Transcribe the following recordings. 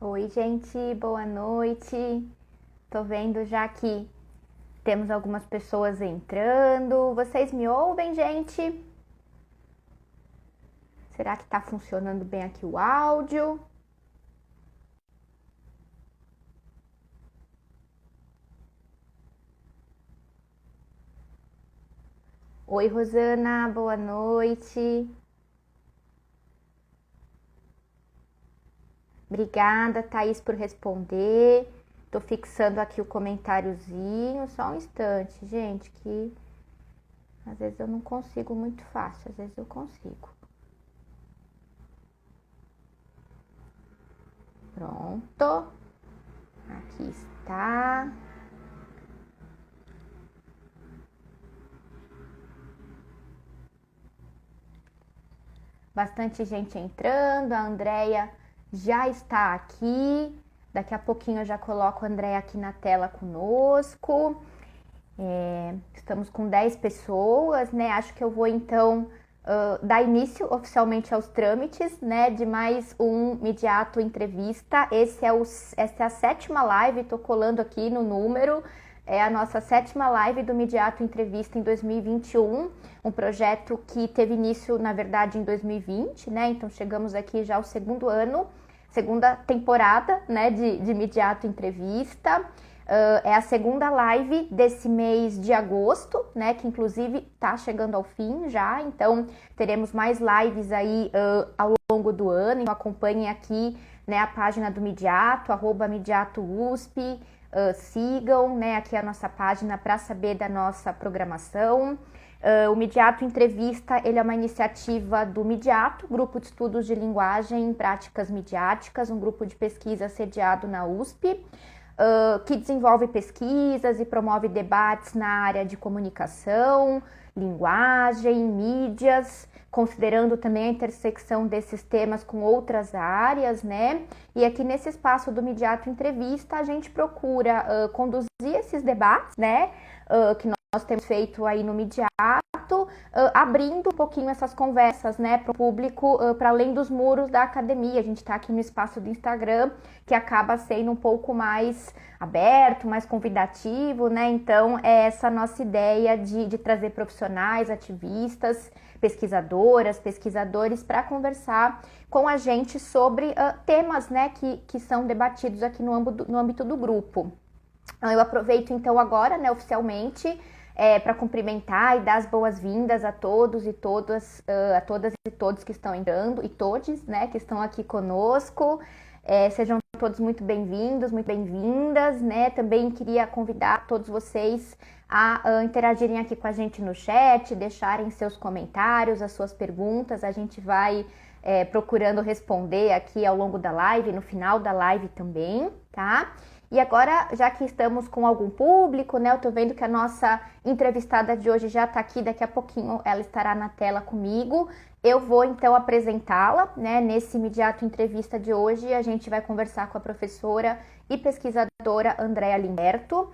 Oi, gente, boa noite. Tô vendo já que temos algumas pessoas entrando. Vocês me ouvem, gente? Será que tá funcionando bem aqui o áudio? Oi, Rosana, boa noite. Obrigada, Thaís, por responder. Tô fixando aqui o comentáriozinho. Só um instante, gente, que às vezes eu não consigo muito fácil, às vezes eu consigo. Pronto. Aqui está. Bastante gente entrando. A Andrea já está aqui. Daqui a pouquinho eu já coloco a Andrea aqui na tela conosco. Estamos com 10 pessoas, né? Acho que eu vou então dar início oficialmente aos trâmites, né? De mais um Midiato Entrevista. Essa é a 7ª live, tô colando aqui no número. É a nossa 7ª live do Midiato Entrevista em 2021, um projeto que teve início, na verdade, em 2020, né? Então chegamos aqui já ao segundo ano, segunda temporada, né, de Midiato Entrevista. É a segunda live desse mês de agosto, né, que inclusive tá chegando ao fim já, então teremos mais lives aí ao longo do ano. Então acompanhem aqui, né, a página do Midiato, @MidiatoUSP, sigam, né, aqui a nossa página para saber da nossa programação. O Midiato Entrevista, ele é uma iniciativa do Midiato, Grupo de Estudos de Linguagem e Práticas Midiáticas, um grupo de pesquisa sediado na USP, que desenvolve pesquisas e promove debates na área de comunicação, linguagem, mídias, considerando também a intersecção desses temas com outras áreas, né? E aqui nesse espaço do Midiato Entrevista, a gente procura conduzir esses debates, né? Que nós temos feito aí no Midiato, abrindo um pouquinho essas conversas, né, para o público, para além dos muros da academia. A gente está aqui no espaço do Instagram, que acaba sendo um pouco mais aberto, mais convidativo, né? Então, é essa nossa ideia de trazer profissionais, ativistas, pesquisadoras, pesquisadores para conversar com a gente sobre temas, né, que são debatidos aqui no âmbito do grupo. Eu aproveito então agora, né, oficialmente, para cumprimentar e dar as boas-vindas a todos e todas, a todas e todos que estão entrando, e todes, né, que estão aqui conosco. Sejam todos muito bem-vindos, muito bem-vindas, né? Também queria convidar todos vocês a interagirem aqui com a gente no chat, deixarem seus comentários, as suas perguntas. A gente vai procurando responder aqui ao longo da live, no final da live também, tá? E agora, já que estamos com algum público, né? Eu tô vendo que a nossa entrevistada de hoje já tá aqui, daqui a pouquinho ela estará na tela comigo. Eu vou então apresentá-la, né? Nesse Midiato Entrevista de hoje, a gente vai conversar com a professora e pesquisadora Andrea Limberto.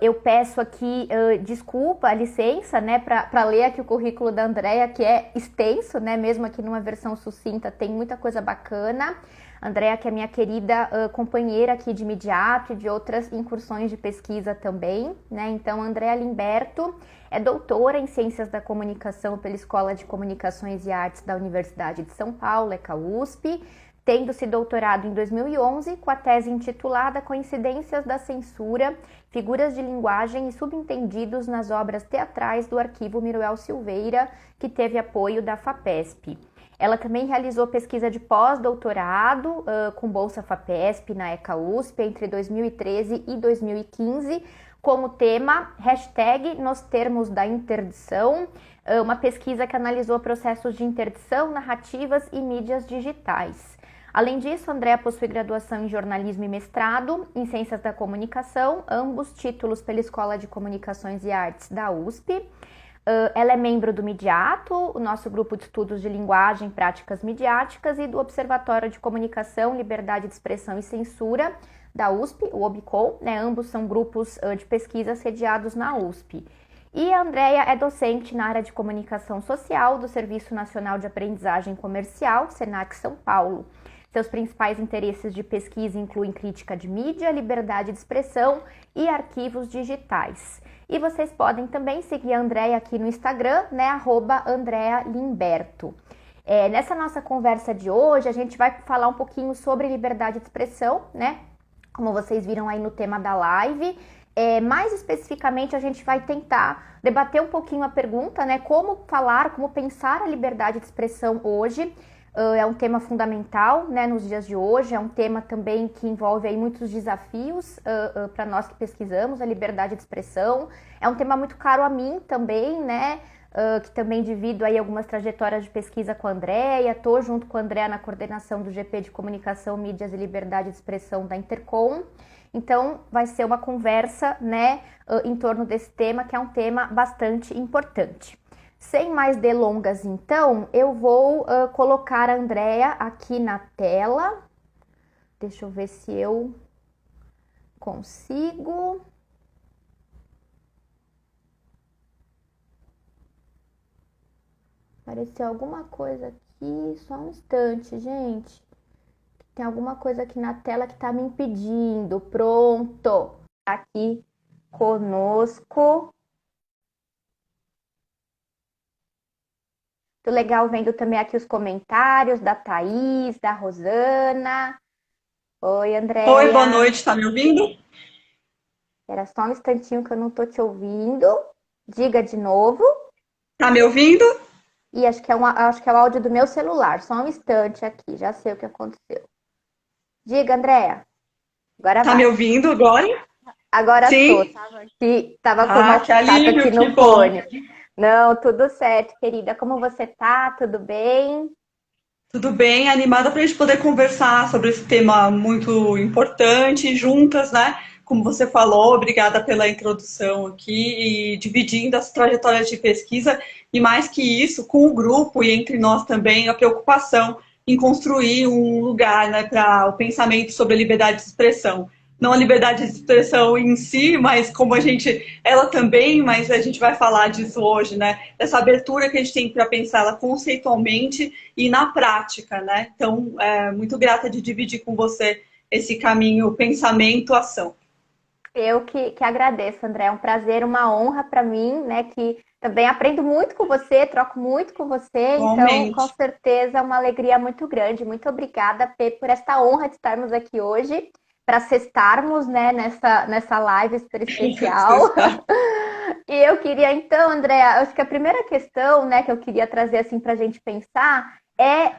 Eu peço aqui desculpa, licença, né, para ler aqui o currículo da Andrea, que é extenso, né? Mesmo aqui numa versão sucinta, tem muita coisa bacana. Andrea, que é minha querida companheira aqui de Midiato e de outras incursões de pesquisa também, né? Então, Andrea Limberto é doutora em Ciências da Comunicação pela Escola de Comunicações e Artes da Universidade de São Paulo, ECA-USP, tendo se doutorado em 2011 com a tese intitulada Coincidências da Censura, Figuras de Linguagem e Subentendidos nas Obras Teatrais do Arquivo Miruel Silveira, que teve apoio da FAPESP. Ela também realizou pesquisa de pós-doutorado com bolsa FAPESP na ECA-USP entre 2013 e 2015, com o tema #Nos Termos da Interdição, uma pesquisa que analisou processos de interdição, narrativas e mídias digitais. Além disso, Andréa possui graduação em jornalismo e mestrado em ciências da comunicação, ambos títulos pela Escola de Comunicações e Artes da USP. Ela é membro do Midiato, o nosso grupo de estudos de linguagem e práticas midiáticas, e do Observatório de Comunicação, Liberdade de Expressão e Censura da USP, o OBCOM, né? Ambos são grupos de pesquisa sediados na USP. E a Andréa é docente na área de comunicação social do Serviço Nacional de Aprendizagem Comercial, SENAC São Paulo. Seus principais interesses de pesquisa incluem crítica de mídia, liberdade de expressão e arquivos digitais. E vocês podem também seguir a Andréa aqui no Instagram, né, @AndreaLimberto. Nessa nossa conversa de hoje, a gente vai falar um pouquinho sobre liberdade de expressão, né, como vocês viram aí no tema da live. Mais especificamente, a gente vai tentar debater um pouquinho a pergunta, né, como falar, como pensar a liberdade de expressão hoje. É um tema fundamental, né, nos dias de hoje, é um tema também que envolve aí muitos desafios para nós que pesquisamos a liberdade de expressão. É um tema muito caro a mim também, né, que também divido aí algumas trajetórias de pesquisa com a Andréa, estou junto com a Andréa na coordenação do GP de Comunicação, Mídias e Liberdade de Expressão da Intercom. Então, vai ser uma conversa, né, em torno desse tema, que é um tema bastante importante. Sem mais delongas, então, eu vou colocar a Andréa aqui na tela. Deixa eu ver se eu consigo. Apareceu alguma coisa aqui, só um instante, gente. Tem alguma coisa aqui na tela que está me impedindo. Pronto! Aqui conosco. Muito legal vendo também aqui os comentários da Thaís, da Rosana. Oi, Andréia. Oi, boa noite, tá me ouvindo? Era só um instantinho que eu não tô te ouvindo. Diga de novo. Tá me ouvindo? E acho que é o áudio do meu celular. Só um instante aqui, já sei o que aconteceu. Diga, Andréia. Agora Tá me vai. ouvindo agora? Agora tô. Sim? Tava com Ah, uma que chata aqui alívio, que no bom. fone. Não, tudo certo, querida. Como você tá? Tudo bem? Tudo bem? Animada para a gente poder conversar sobre esse tema muito importante juntas, né? Como você falou, obrigada pela introdução aqui e dividindo as trajetórias de pesquisa e mais que isso, com o grupo e entre nós também, a preocupação em construir um lugar, né, para o pensamento sobre a liberdade de expressão. Não a liberdade de expressão em si, mas como ela também, mas a gente vai falar disso hoje, né? Essa abertura que a gente tem para pensar ela conceitualmente e na prática, né? Então, muito grata de dividir com você esse caminho pensamento-ação. Eu que agradeço, André. É um prazer, uma honra para mim, né? Que também aprendo muito com você, troco muito com você. Então, com Igualmente. certeza, é uma alegria muito grande. Muito obrigada, Pê, por esta honra de estarmos aqui hoje, para sextarmos, né, nessa live super Você especial. está. E eu queria, então, André, acho que a primeira questão, né, que eu queria trazer assim para a gente pensar é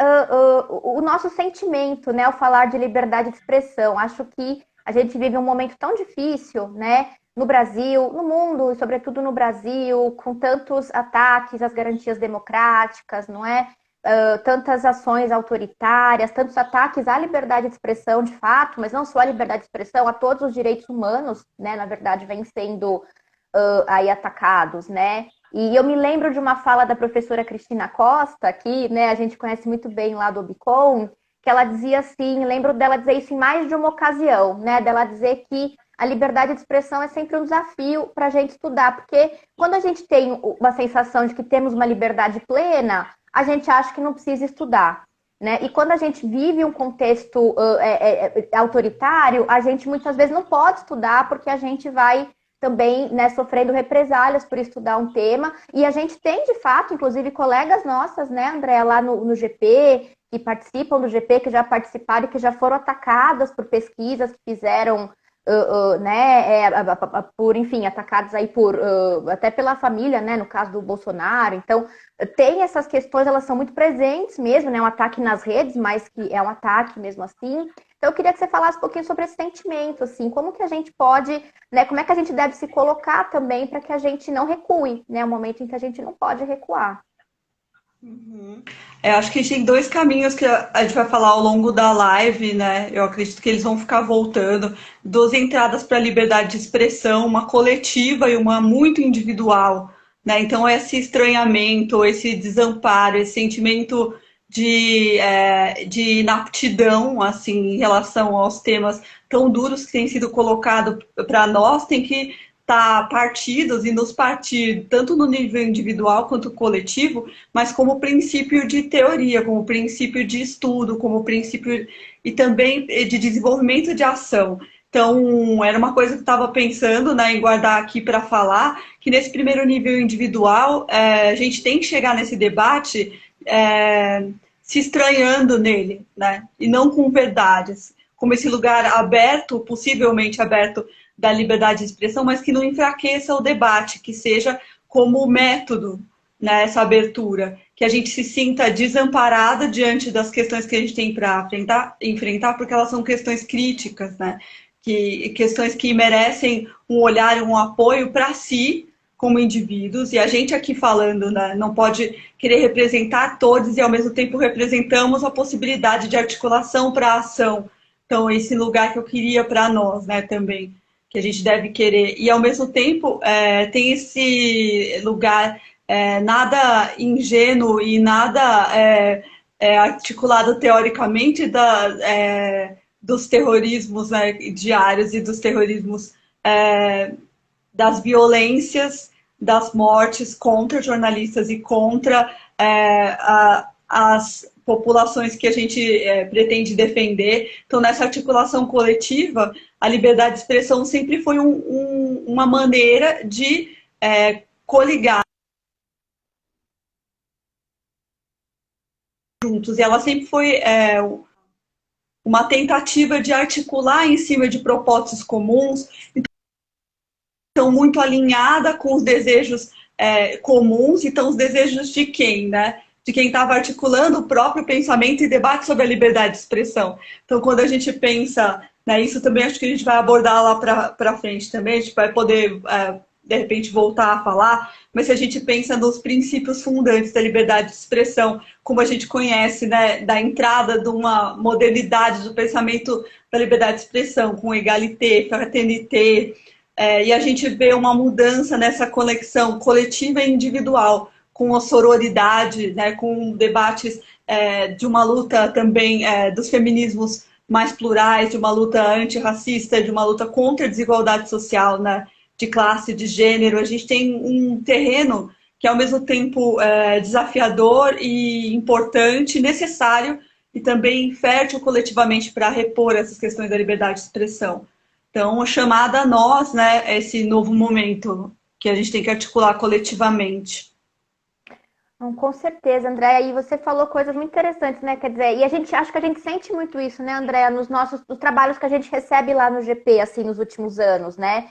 o nosso sentimento, né, ao falar de liberdade de expressão. Acho que a gente vive um momento tão difícil, né, no Brasil, no mundo, e sobretudo no Brasil, com tantos ataques às garantias democráticas, não é? Tantas ações autoritárias, tantos ataques à liberdade de expressão, de fato, mas não só à liberdade de expressão, a todos os direitos humanos, né, na verdade, vem sendo aí atacados, né? E eu me lembro de uma fala da professora Cristina Costa, que, né, a gente conhece muito bem lá do Obicom, que ela dizia assim, lembro dela dizer isso em mais de uma ocasião, né? Dela dizer que a liberdade de expressão é sempre um desafio para a gente estudar, porque quando a gente tem uma sensação de que temos uma liberdade plena, a gente acha que não precisa estudar. Né? E quando a gente vive um contexto autoritário, a gente muitas vezes não pode estudar porque a gente vai também, né, sofrendo represálias por estudar um tema. E a gente tem, de fato, inclusive colegas nossas, né, André, lá no GP, que participam do GP, que já participaram e que já foram atacadas por pesquisas que fizeram, né, por, enfim, atacados aí por, até pela família, né, no caso do Bolsonaro. Então, tem essas questões, elas são muito presentes mesmo, né, um ataque nas redes, mas que é um ataque mesmo assim. Então, eu queria que você falasse um pouquinho sobre esse sentimento, assim, como que a gente pode, né, como é que a gente deve se colocar também para que a gente não recue, né, o momento em que a gente não pode recuar. Uhum. Acho que a gente tem dois caminhos que a gente vai falar ao longo da live, né? Eu acredito que eles vão ficar voltando. Duas entradas para a liberdade de expressão, uma coletiva e uma muito individual, né? Então, esse estranhamento, esse desamparo, esse sentimento de inaptidão, assim, em relação aos temas tão duros que têm sido colocados para nós, tem que estar partidos e nos partir, tanto no nível individual quanto coletivo, mas como princípio de teoria, como princípio de estudo, como princípio e também de desenvolvimento de ação. Então, era uma coisa que eu estava pensando, né, em guardar aqui para falar, que nesse primeiro nível individual, a gente tem que chegar nesse debate se estranhando nele, né, e não com verdades, como esse lugar aberto, possivelmente aberto, da liberdade de expressão, mas que não enfraqueça o debate, que seja como método, né, essa abertura, que a gente se sinta desamparada diante das questões que a gente tem para enfrentar, porque elas são questões críticas, né, questões que merecem um olhar, um apoio para si, como indivíduos, e a gente aqui falando, né, não pode querer representar todos e ao mesmo tempo representamos a possibilidade de articulação para a ação. Então, esse lugar que eu queria para nós, né, também, que a gente deve querer. E ao mesmo tempo, tem esse lugar nada ingênuo e nada articulado teoricamente dos terrorismos, né, diários e dos terrorismos das violências, das mortes contra jornalistas e contra as populações que a gente pretende defender. Então, nessa articulação coletiva, a liberdade de expressão sempre foi uma maneira de coligar juntos. E ela sempre foi uma tentativa de articular em cima de propósitos comuns, então muito alinhada com os desejos comuns. Então, os desejos de quem, né? De quem estava articulando o próprio pensamento e debate sobre a liberdade de expressão. Então, quando a gente pensa, né, isso também acho que a gente vai abordar lá para frente também, a gente vai poder, de repente, voltar a falar, mas se a gente pensa nos princípios fundantes da liberdade de expressão, como a gente conhece, né, da entrada de uma modernidade do pensamento da liberdade de expressão, com égalité, fraternité, e a gente vê uma mudança nessa conexão coletiva e individual, com a sororidade, né, com debates de uma luta também dos feminismos mais plurais, de uma luta antirracista, de uma luta contra a desigualdade social, né, de classe, de gênero. A gente tem um terreno que é ao mesmo tempo desafiador e importante, necessário e também fértil coletivamente para repor essas questões da liberdade de expressão. Então, chamada a nós, né, esse novo momento que a gente tem que articular coletivamente. Não, com certeza, Andréia. E você falou coisas muito interessantes, né? Quer dizer, e a gente acho que a gente sente muito isso, né, Andréia, nos trabalhos que a gente recebe lá no GP, assim, nos últimos anos, né?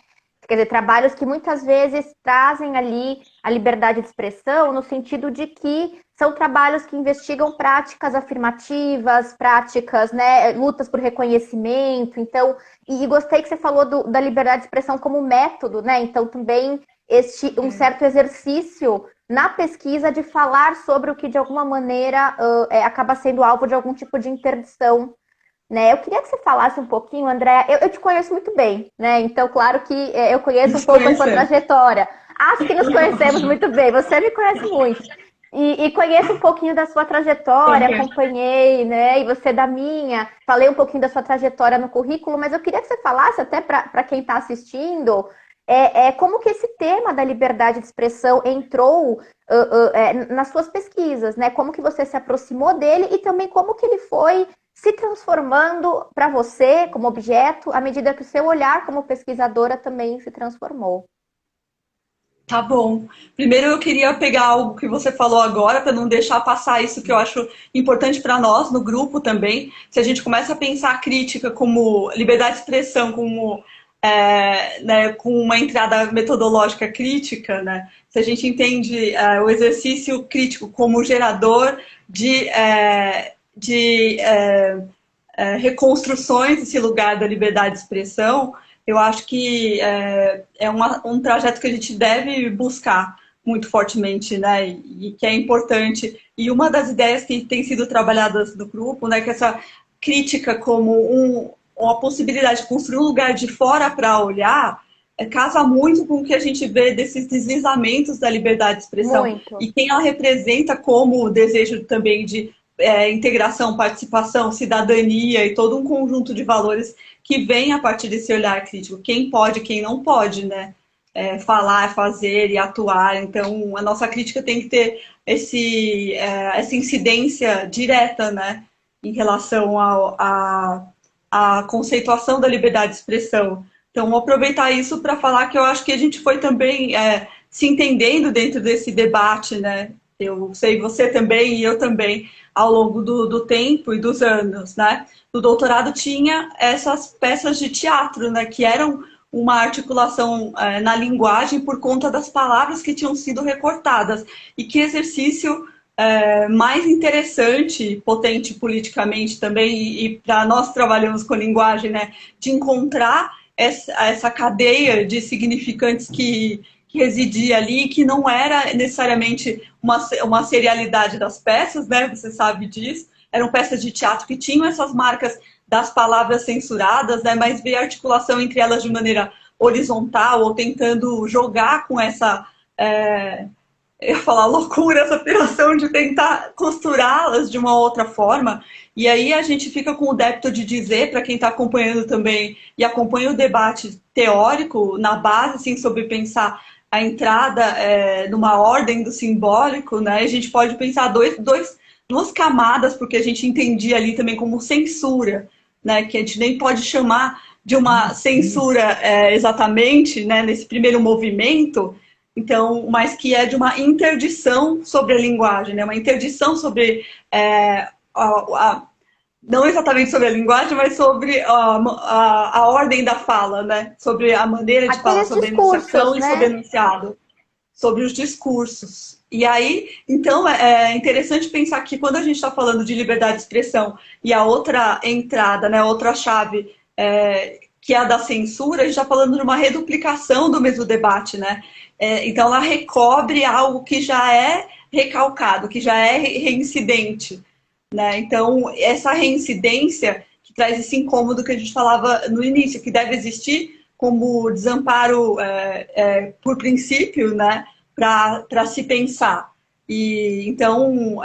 Quer dizer, trabalhos que muitas vezes trazem ali a liberdade de expressão, no sentido de que são trabalhos que investigam práticas afirmativas, práticas, né, lutas por reconhecimento. Então, e gostei que você falou da liberdade de expressão como método, né? Então, também um certo exercício na pesquisa de falar sobre o que de alguma maneira acaba sendo alvo de algum tipo de interdição, né? Eu queria que você falasse um pouquinho, André. Eu te conheço muito bem, né? Então, claro que eu conheço um Nos pouco a sua conhecemos. trajetória. Acho que nos conhecemos muito bem. Você me conhece muito. E conheço um pouquinho da sua trajetória, Também. acompanhei, né? E você da minha. Falei um pouquinho da sua trajetória no currículo, mas eu queria que você falasse até para quem está assistindo como que esse tema da liberdade de expressão entrou nas suas pesquisas, né? Como que você se aproximou dele e também como que ele foi se transformando para você como objeto à medida que o seu olhar como pesquisadora também se transformou. Tá bom. Primeiro eu queria pegar algo que você falou agora, para não deixar passar isso que eu acho importante para nós no grupo também. Se a gente começa a pensar a crítica como liberdade de expressão, como né, com uma entrada metodológica crítica, né? Se a gente entende o exercício crítico como gerador de reconstruções desse lugar da liberdade de expressão, eu acho que um trajeto que a gente deve buscar, muito fortemente, né, e que é importante. E uma das ideias que tem sido trabalhadas no grupo, né, que essa crítica como uma possibilidade de construir um lugar de fora para olhar, casa muito com o que a gente vê desses deslizamentos da liberdade de expressão Muito. e quem ela representa como o desejo também de integração, participação, cidadania e todo um conjunto de valores que vem a partir desse olhar crítico. Quem pode, quem não pode, né? Falar, fazer e atuar. Então, a nossa crítica tem que ter essa incidência direta, né? Em relação à conceituação da liberdade de expressão. Então, vou aproveitar isso para falar que eu acho que a gente foi também se entendendo dentro desse debate, né? Eu sei você também e eu também, ao longo do tempo e dos anos, né? No doutorado tinha essas peças de teatro, né? Que eram uma articulação na linguagem por conta das palavras que tinham sido recortadas. E que exercício mais interessante, potente politicamente também, e para nós trabalhamos com linguagem, né? De encontrar essa cadeia de significantes que residia ali, que não era necessariamente uma serialidade das peças, né? Você sabe disso. Eram peças de teatro que tinham essas marcas das palavras censuradas, né? Mas ver a articulação entre elas de maneira horizontal ou tentando jogar com essa... eu ia falar loucura, essa operação de tentar costurá-las de uma outra forma. E aí a gente fica com o débito de dizer, para quem está acompanhando também, e acompanha o debate teórico na base, assim, sobre pensar a entrada numa ordem do simbólico, né? A gente pode pensar duas camadas, porque a gente entendia ali também como censura, né? Que a gente nem pode chamar de uma censura exatamente, né? Nesse primeiro movimento, então, mas que é de uma interdição sobre a linguagem, né? Uma interdição sobre não exatamente sobre a linguagem, mas sobre a ordem da fala, né? Sobre a maneira de falar, Aqueles sobre a discursos, enunciação e sobre né? enunciado, sobre os discursos. E aí, então, é interessante pensar que quando a gente está falando de liberdade de expressão e a outra entrada, né, outra chave, que é a da censura, a gente está falando de uma reduplicação do mesmo debate, né? Então, ela recobre algo que já é recalcado, que já é reincidente, né? Então, essa reincidência que traz esse incômodo que a gente falava no início, que deve existir como desamparo por princípio, né? Para se pensar. E então,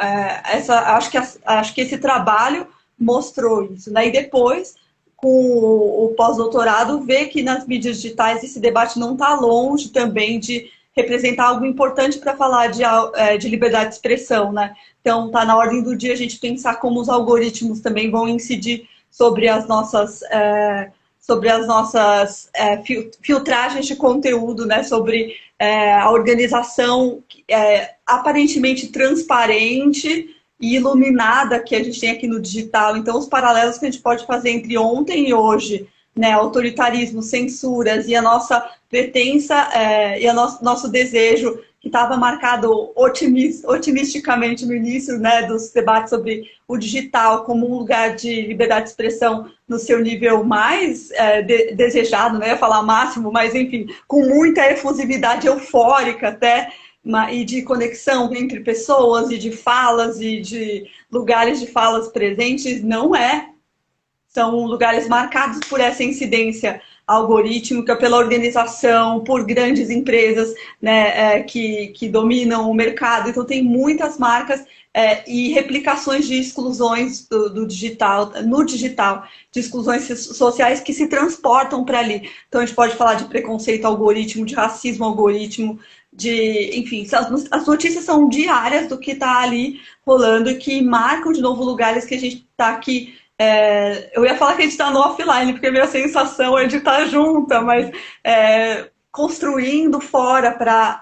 acho que esse trabalho mostrou isso, né? E depois, com o pós-doutorado, ver que nas mídias digitais esse debate não está longe também de representar algo importante para falar de liberdade de expressão, né? Então, está na ordem do dia a gente pensar como os algoritmos também vão incidir sobre as nossas filtragens de conteúdo, né? Sobre a organização aparentemente transparente e iluminada que a gente tem aqui no digital. Então, os paralelos que a gente pode fazer entre ontem e hoje, né, autoritarismo, censuras e a nossa pretensa e o nosso desejo que estava marcado otimisticamente no início, né, dos debates sobre o digital como um lugar de liberdade de expressão no seu nível mais desejado, não ia falar máximo, mas enfim, com muita efusividade eufórica até, e de conexão entre pessoas e de falas e de lugares de falas presentes, não é. São lugares marcados por essa incidência algorítmica, pela organização, por grandes empresas, né, que dominam o mercado. Então, tem muitas marcas e replicações de exclusões do digital, no digital, de exclusões sociais que se transportam para ali. Então, a gente pode falar de preconceito algoritmo, de racismo algoritmo, enfim, as notícias são diárias do que está ali rolando e que marcam de novo lugares que a gente está aqui. Eu ia falar que a gente está no offline, porque a minha sensação é de estar junta, mas construindo fora para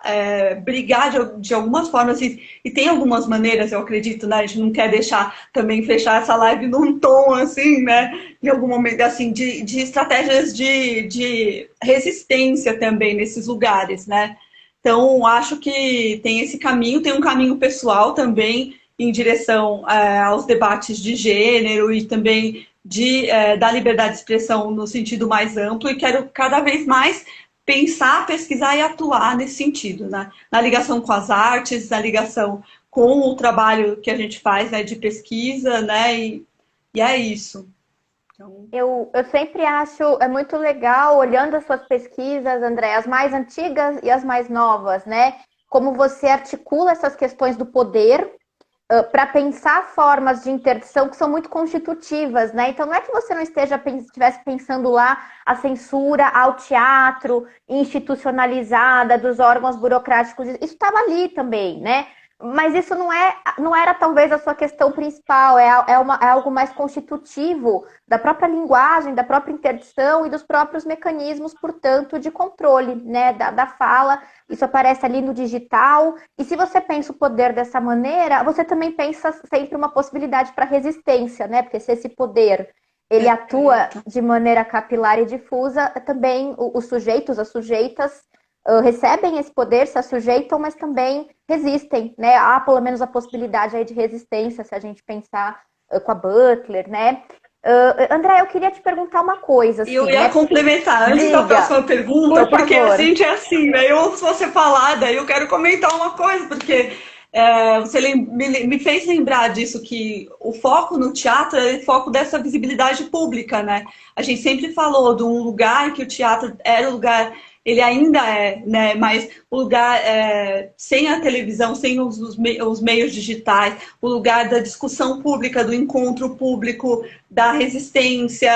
brigar de algumas formas, e tem algumas maneiras, eu acredito, né? A gente não quer deixar também fechar essa live num tom assim, né? Em algum momento, assim, de estratégias de resistência também nesses lugares, né? Então, acho que tem esse caminho, tem um caminho pessoal também em direção aos debates de gênero e também da liberdade de expressão no sentido mais amplo, e quero cada vez mais pensar, pesquisar e atuar nesse sentido, né? Na ligação com as artes, na ligação com o trabalho que a gente faz, né, de pesquisa, né? E é isso. Então... Eu sempre acho muito legal, olhando as suas pesquisas, André, as mais antigas e as mais novas, né? Como você articula essas questões do poder para pensar formas de interdição que são muito constitutivas, né? Então não é que você não estivesse pensando lá a censura ao teatro institucionalizada dos órgãos burocráticos, isso estava ali também, né? Mas isso não era talvez a sua questão principal, é algo mais constitutivo da própria linguagem, da própria interdição e dos próprios mecanismos, portanto, de controle, né, da fala. Isso aparece ali no digital. E se você pensa o poder dessa maneira, você também pensa sempre uma possibilidade para resistência, né? Porque se esse poder ele atua de maneira capilar e difusa, também os sujeitos, as sujeitas recebem esse poder, se sujeitam, mas também resistem, né? Há pelo menos a possibilidade aí de resistência, se a gente pensar com a Butler, né? André, eu queria te perguntar uma coisa. Assim, eu ia né? complementar antes da próxima pergunta, porque a gente é assim, né? Eu ouço você falar, daí eu quero comentar uma coisa, porque você me fez lembrar disso, que o foco no teatro é o foco dessa visibilidade pública, né? A gente sempre falou de um lugar que o teatro era o lugar, ele ainda é, né? Mas o lugar sem a televisão, sem os meios digitais, o lugar da discussão pública, do encontro público, da resistência,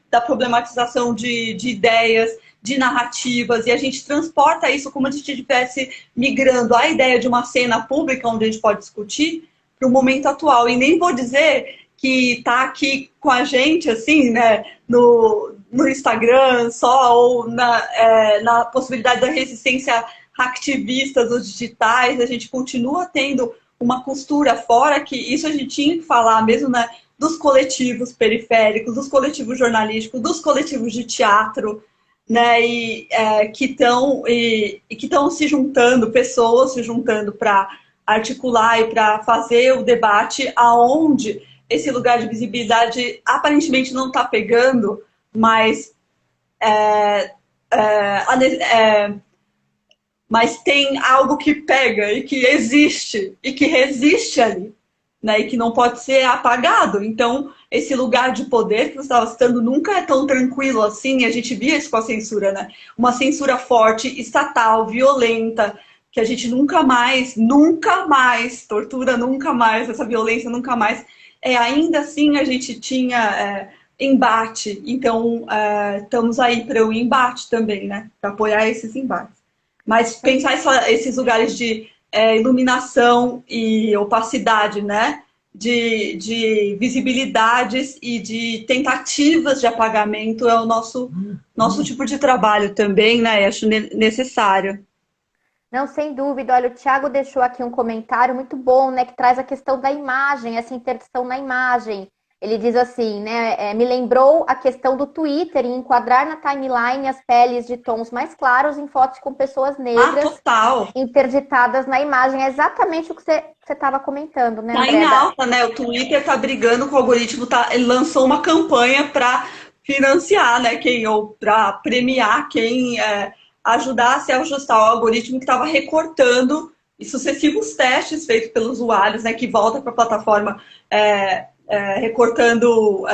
da problematização de ideias, de narrativas, e a gente transporta isso como se a gente estivesse migrando a ideia de uma cena pública onde a gente pode discutir para o momento atual. E nem vou dizer que está aqui com a gente, assim, né, no Instagram só, ou na possibilidade da resistência hacktivista dos digitais, a gente continua tendo uma costura fora, que isso a gente tinha que falar mesmo, né, dos coletivos periféricos, dos coletivos jornalísticos, dos coletivos de teatro, né, que estão se juntando, pessoas se juntando para articular e para fazer o debate aonde esse lugar de visibilidade aparentemente não está pegando, mas mas tem algo que pega e que existe e que resiste ali, né, e que não pode ser apagado. Então, esse lugar de poder que você estava citando nunca é tão tranquilo assim, a gente via isso com a censura, né? Uma censura forte, estatal, violenta, que a gente nunca mais, tortura nunca mais, essa violência nunca mais. Ainda assim, a gente tinha embate, então estamos aí para o embate também, né? Para apoiar esses embates. Mas pensar esses lugares de iluminação e opacidade, né? De visibilidades e de tentativas de apagamento é o nosso tipo de trabalho também, né? Eu acho necessário. Não, sem dúvida. Olha, o Thiago deixou aqui um comentário muito bom, né? Que traz a questão da imagem, essa interdição na imagem. Ele diz assim, né? Me lembrou a questão do Twitter em enquadrar na timeline as peles de tons mais claros em fotos com pessoas negras interditadas na imagem. É exatamente o que você estava comentando, né, André? Tá em alta, né? O Twitter tá brigando com o algoritmo, ele lançou uma campanha para financiar, né? Ou para premiar quem ajudasse a ajustar o algoritmo que estava recortando e sucessivos testes feitos pelos usuários, né? Que volta para a plataforma recortando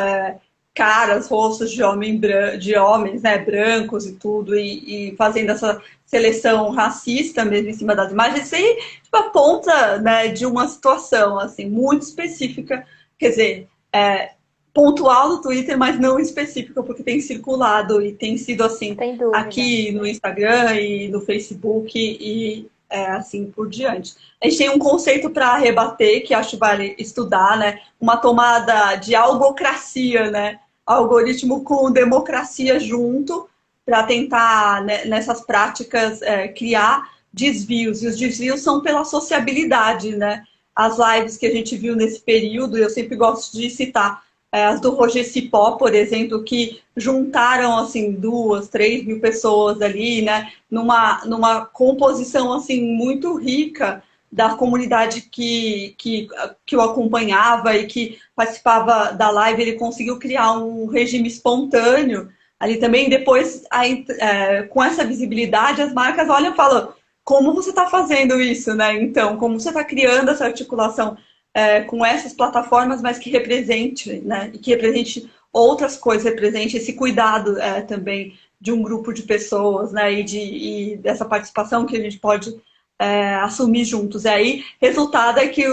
caras, rostos de homens, né, brancos e tudo, e fazendo essa seleção racista mesmo em cima das imagens. Isso aí tipo, aponta, né, de uma situação assim, muito específica, quer dizer, pontual no Twitter, mas não específica, porque tem circulado e tem sido assim aqui no Instagram e no Facebook e assim por diante. A gente tem um conceito para rebater que acho que vale estudar, né? Uma tomada de algocracia, né? Algoritmo com democracia junto, para tentar, né, nessas práticas, criar desvios. E os desvios são pela sociabilidade, né? As lives que a gente viu nesse período, eu sempre gosto de citar as do Roger Cipó, por exemplo, que juntaram assim 2, 3 mil pessoas ali, né, numa composição assim muito rica da comunidade que o acompanhava e que participava da live. Ele conseguiu criar um regime espontâneo Ali também, depois, com essa visibilidade, as marcas olham e falam, como você está fazendo isso, né? Então, como você está criando essa articulação com essas plataformas, mas que represente, né? E que represente outras coisas, represente esse cuidado também de um grupo de pessoas, né? E dessa participação que a gente pode assumir juntos. E aí, resultado é que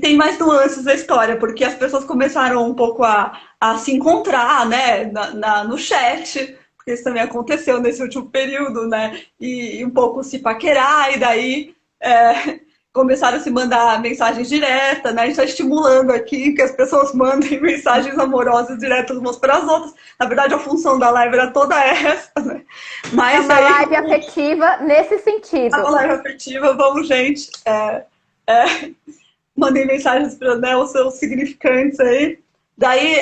tem mais nuances da história, porque as pessoas começaram um pouco a se encontrar, né, no chat, porque isso também aconteceu nesse último período, né, e um pouco se paquerar, e daí começaram a se mandar mensagens diretas, né, a gente está estimulando aqui que as pessoas mandem mensagens amorosas diretas umas para as outras. Na verdade, a função da live era toda essa, né, É mas uma aí... live afetiva nesse A sentido. live afetiva, vamos, gente... mandei mensagens para, né, os seus significantes aí. Daí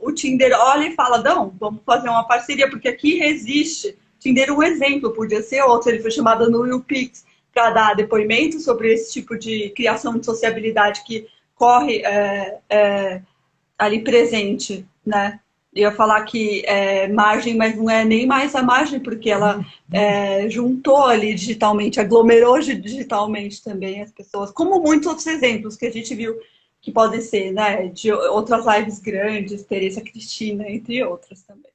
o Tinder olha e fala, não, vamos fazer uma parceria, porque aqui resiste. Tinder um exemplo, podia ser outro. Ele foi chamado no YouPix para dar depoimento sobre esse tipo de criação de sociabilidade que corre ali presente, né? Eu ia falar que é margem, mas não é nem mais a margem, porque ela juntou ali digitalmente, aglomerou digitalmente também as pessoas, como muitos outros exemplos que a gente viu que podem ser, né? De outras lives grandes, Teresa Cristina, entre outras também.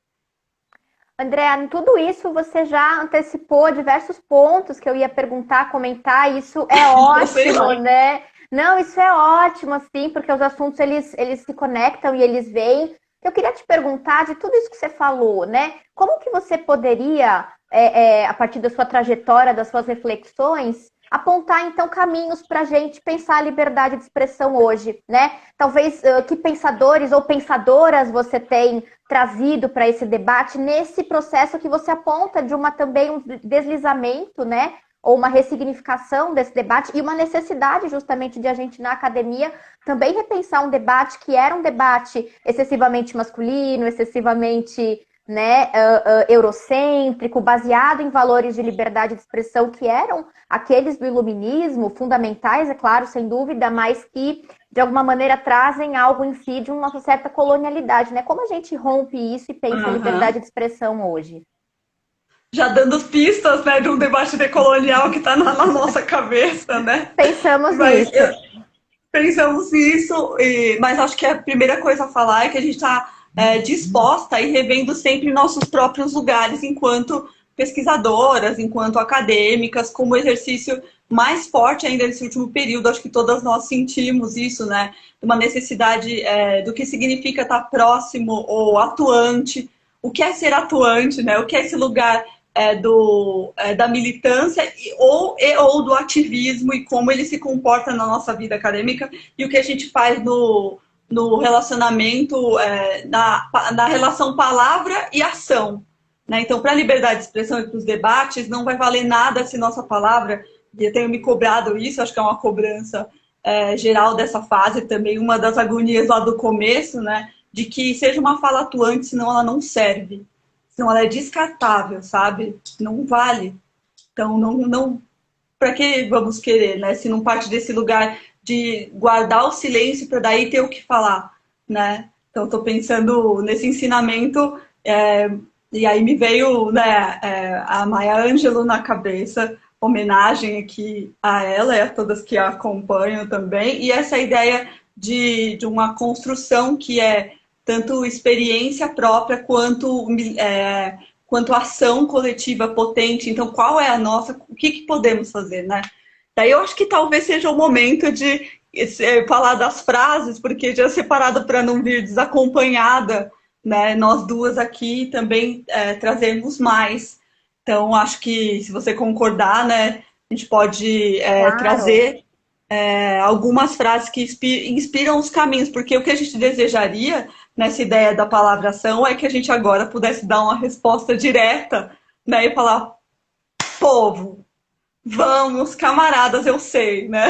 André, em tudo isso você já antecipou diversos pontos que eu ia perguntar, comentar, isso é Eu sei ótimo, lá. né? Não, isso é ótimo, assim, porque os assuntos eles se conectam e eles vêm. Eu queria te perguntar de tudo isso que você falou, né? Como que você poderia, a partir da sua trajetória, das suas reflexões, apontar então caminhos para a gente pensar a liberdade de expressão hoje, né? Talvez que pensadores ou pensadoras você tem trazido para esse debate nesse processo que você aponta de também um deslizamento, né? Ou uma ressignificação desse debate e uma necessidade justamente de a gente na academia também repensar um debate que era um debate excessivamente masculino, excessivamente, né, eurocêntrico, baseado em valores de liberdade de expressão que eram aqueles do iluminismo, fundamentais, é claro, sem dúvida, mas que de alguma maneira trazem algo em si de uma certa colonialidade, né? Como a gente rompe isso e pensa a liberdade de expressão hoje? Já dando pistas, né, de um debate decolonial que está na nossa cabeça, né? Pensamos Mas nisso. pensamos nisso, mas acho que a primeira coisa a falar é que a gente está disposta e revendo sempre nossos próprios lugares enquanto pesquisadoras, enquanto acadêmicas, como exercício mais forte ainda nesse último período. Acho que todas nós sentimos isso, né? Uma necessidade do que significa estar próximo ou atuante. O que é ser atuante, né? O que é esse lugar da militância ou do ativismo e como ele se comporta na nossa vida acadêmica e o que a gente faz no relacionamento, na relação palavra e ação. Né? Então, para a liberdade de expressão e para os debates, não vai valer nada se nossa palavra, e eu tenho me cobrado isso, acho que é uma cobrança geral dessa fase, também uma das agonias lá do começo, né? De que seja uma fala atuante, senão ela não serve. Senão ela é descartável, sabe? Não vale. Então, não para que vamos querer, né? Se não parte desse lugar de guardar o silêncio para daí ter o que falar, né? Então, estou pensando nesse ensinamento e aí me veio, né, a Maya Angelou na cabeça, homenagem aqui a ela e a todas que a acompanham também, e essa ideia de uma construção que é tanto experiência própria quanto ação coletiva potente. Então, qual é a nossa, o que podemos fazer, né? Daí eu acho que talvez seja o momento de falar das frases, porque já separado para não vir desacompanhada, né? Nós duas aqui também trazemos mais. Então, acho que se você concordar, né, a gente pode Claro. trazer algumas frases que inspiram os caminhos, porque o que a gente desejaria nessa ideia da palavração é que a gente agora pudesse dar uma resposta direta, né, e falar, povo, vamos, camaradas, eu sei, né?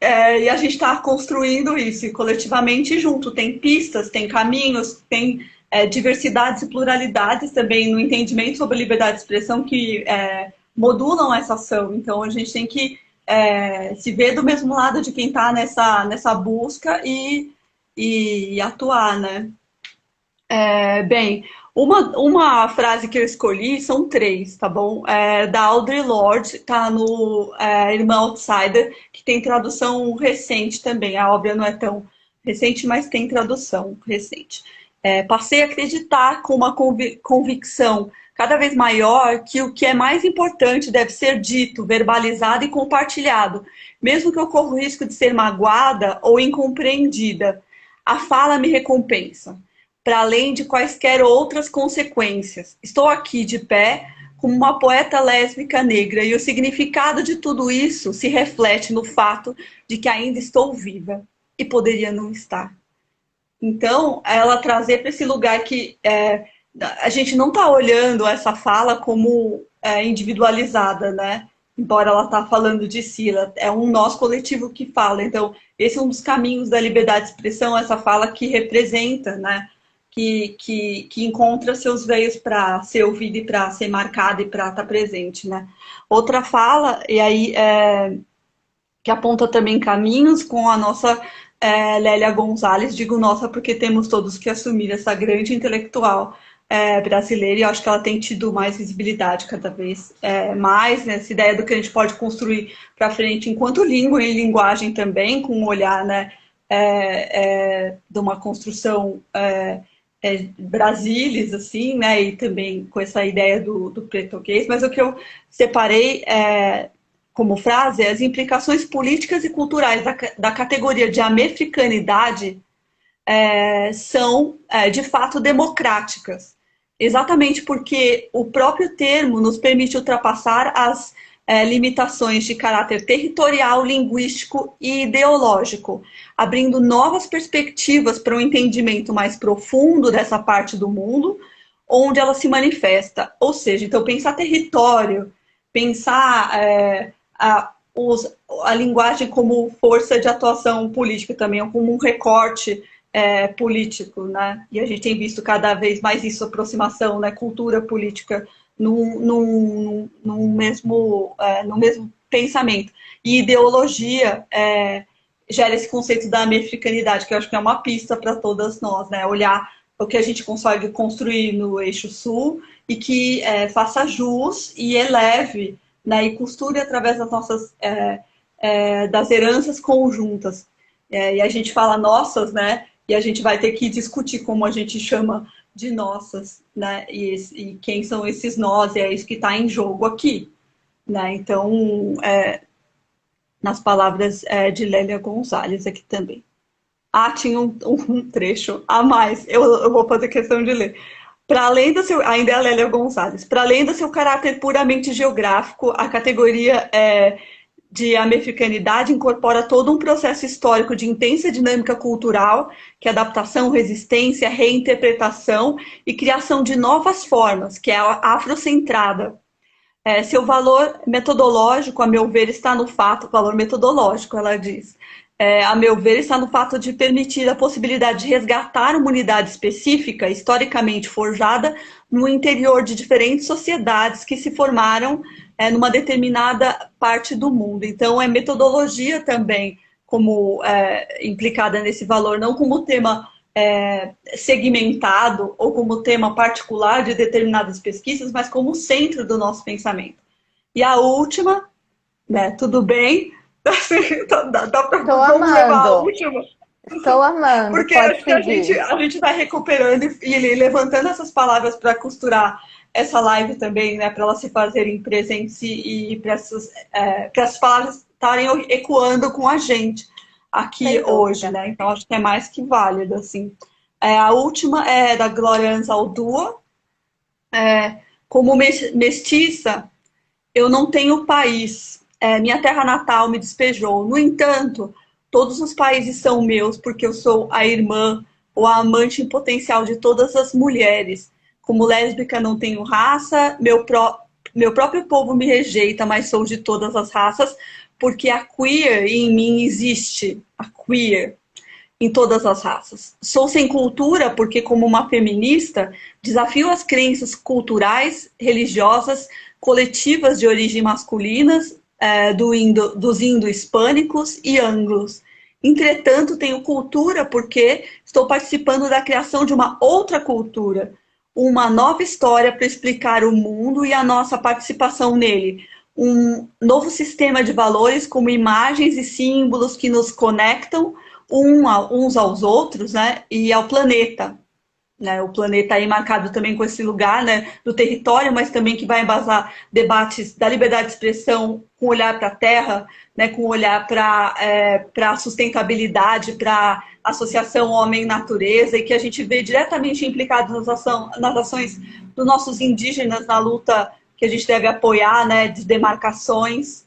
E a gente está construindo isso e coletivamente junto. Tem pistas, tem caminhos, tem diversidades e pluralidades também no entendimento sobre liberdade de expressão que modulam essa ação. Então a gente tem que se ver do mesmo lado de quem está nessa busca e atuar, né? Bem, uma frase que eu escolhi são três, tá bom? Da Audre Lorde, tá no Irmã Outsider, que tem tradução recente também. A obra não é tão recente, mas tem tradução recente. Passei a acreditar com uma convicção cada vez maior que o que é mais importante deve ser dito, verbalizado e compartilhado, mesmo que eu corra o risco de ser magoada ou incompreendida. A fala me recompensa para além de quaisquer outras consequências. Estou aqui de pé como uma poeta lésbica negra e o significado de tudo isso se reflete no fato de que ainda estou viva e poderia não estar. Então, ela trazer para esse lugar que a gente não está olhando essa fala como individualizada, né? Embora ela está falando de si, é um nós coletivo que fala. Então, esse é um dos caminhos da liberdade de expressão, essa fala que representa, né? Que encontra seus veios para ser ouvida e para ser marcada e para estar presente, né? Outra fala, e aí que aponta também caminhos com a nossa Lélia Gonzalez, digo nossa porque temos todos que assumir essa grande intelectual brasileira, e eu acho que ela tem tido mais visibilidade cada vez mais, né, essa ideia do que a gente pode construir para frente enquanto língua e linguagem também, com um olhar, né, de uma construção brasilis, assim, né, e também com essa ideia do português, mas o que eu separei como frase é as implicações políticas e culturais da categoria de americanidade são, de fato, democráticas. Exatamente porque o próprio termo nos permite ultrapassar as limitações de caráter territorial, linguístico e ideológico, abrindo novas perspectivas para um entendimento mais profundo dessa parte do mundo, onde ela se manifesta. Ou seja, então, pensar território, pensar a linguagem como força de atuação política também, ou como um recorte político, né? E a gente tem visto cada vez mais isso, aproximação, né? Cultura política no mesmo pensamento. E ideologia gera esse conceito da americanidade, que eu acho que é uma pista para todas nós, né? Olhar o que a gente consegue construir no eixo sul e que faça jus e eleve, né? E costure através das nossas das heranças conjuntas. E a gente fala nossas, né? E a gente vai ter que discutir como a gente chama de nossas, né? E quem são esses nós, e é isso que está em jogo aqui, né? Então, nas palavras de Lélia Gonzalez aqui também. Tinha um trecho a mais, eu vou fazer questão de ler. Para além do seu, ainda é a Lélia Gonzalez, para além do seu caráter puramente geográfico, a categoria de americanidade incorpora todo um processo histórico de intensa dinâmica cultural, que é adaptação, resistência, reinterpretação e criação de novas formas, que é a afrocentrada. Seu valor metodológico, a meu ver, está no fato, valor metodológico, ela diz, a meu ver, está no fato de permitir a possibilidade de resgatar uma unidade específica, historicamente forjada, no interior de diferentes sociedades que se formaram numa determinada parte do mundo. Então, é metodologia também como implicada nesse valor, não como tema segmentado ou como tema particular de determinadas pesquisas, mas como centro do nosso pensamento. E a última, né, tudo bem, dá para vamos levar a última? Estou amando, porque pode acho que seguir. a gente vai recuperando e levantando essas palavras para costurar essa live também, né, para elas se fazerem presentes e para essas palavras estarem ecoando com a gente aqui hoje, né? Então acho que é mais que válido, assim. A última é da Glória Anzaldúa. Como mestiça, eu não tenho país. Minha terra natal me despejou. No entanto, todos os países são meus porque eu sou a irmã ou a amante em potencial de todas as mulheres. Como lésbica não tenho raça, meu próprio povo me rejeita, mas sou de todas as raças, porque a queer em mim existe, a queer em todas as raças. Sou sem cultura porque, como uma feminista, desafio as crenças culturais, religiosas, coletivas de origem masculinas, dos indo-hispânicos e anglos. Entretanto, tenho cultura porque estou participando da criação de uma outra cultura, uma nova história para explicar o mundo e a nossa participação nele. Um novo sistema de valores como imagens e símbolos que nos conectam uns aos outros, né, e ao planeta. Né, o planeta aí marcado também com esse lugar, né, do território, mas também que vai embasar debates da liberdade de expressão com olhar para a terra, né, com olhar para a sustentabilidade, para a associação homem-natureza, e que a gente vê diretamente implicado nas ações dos nossos indígenas na luta que a gente deve apoiar, né, de demarcações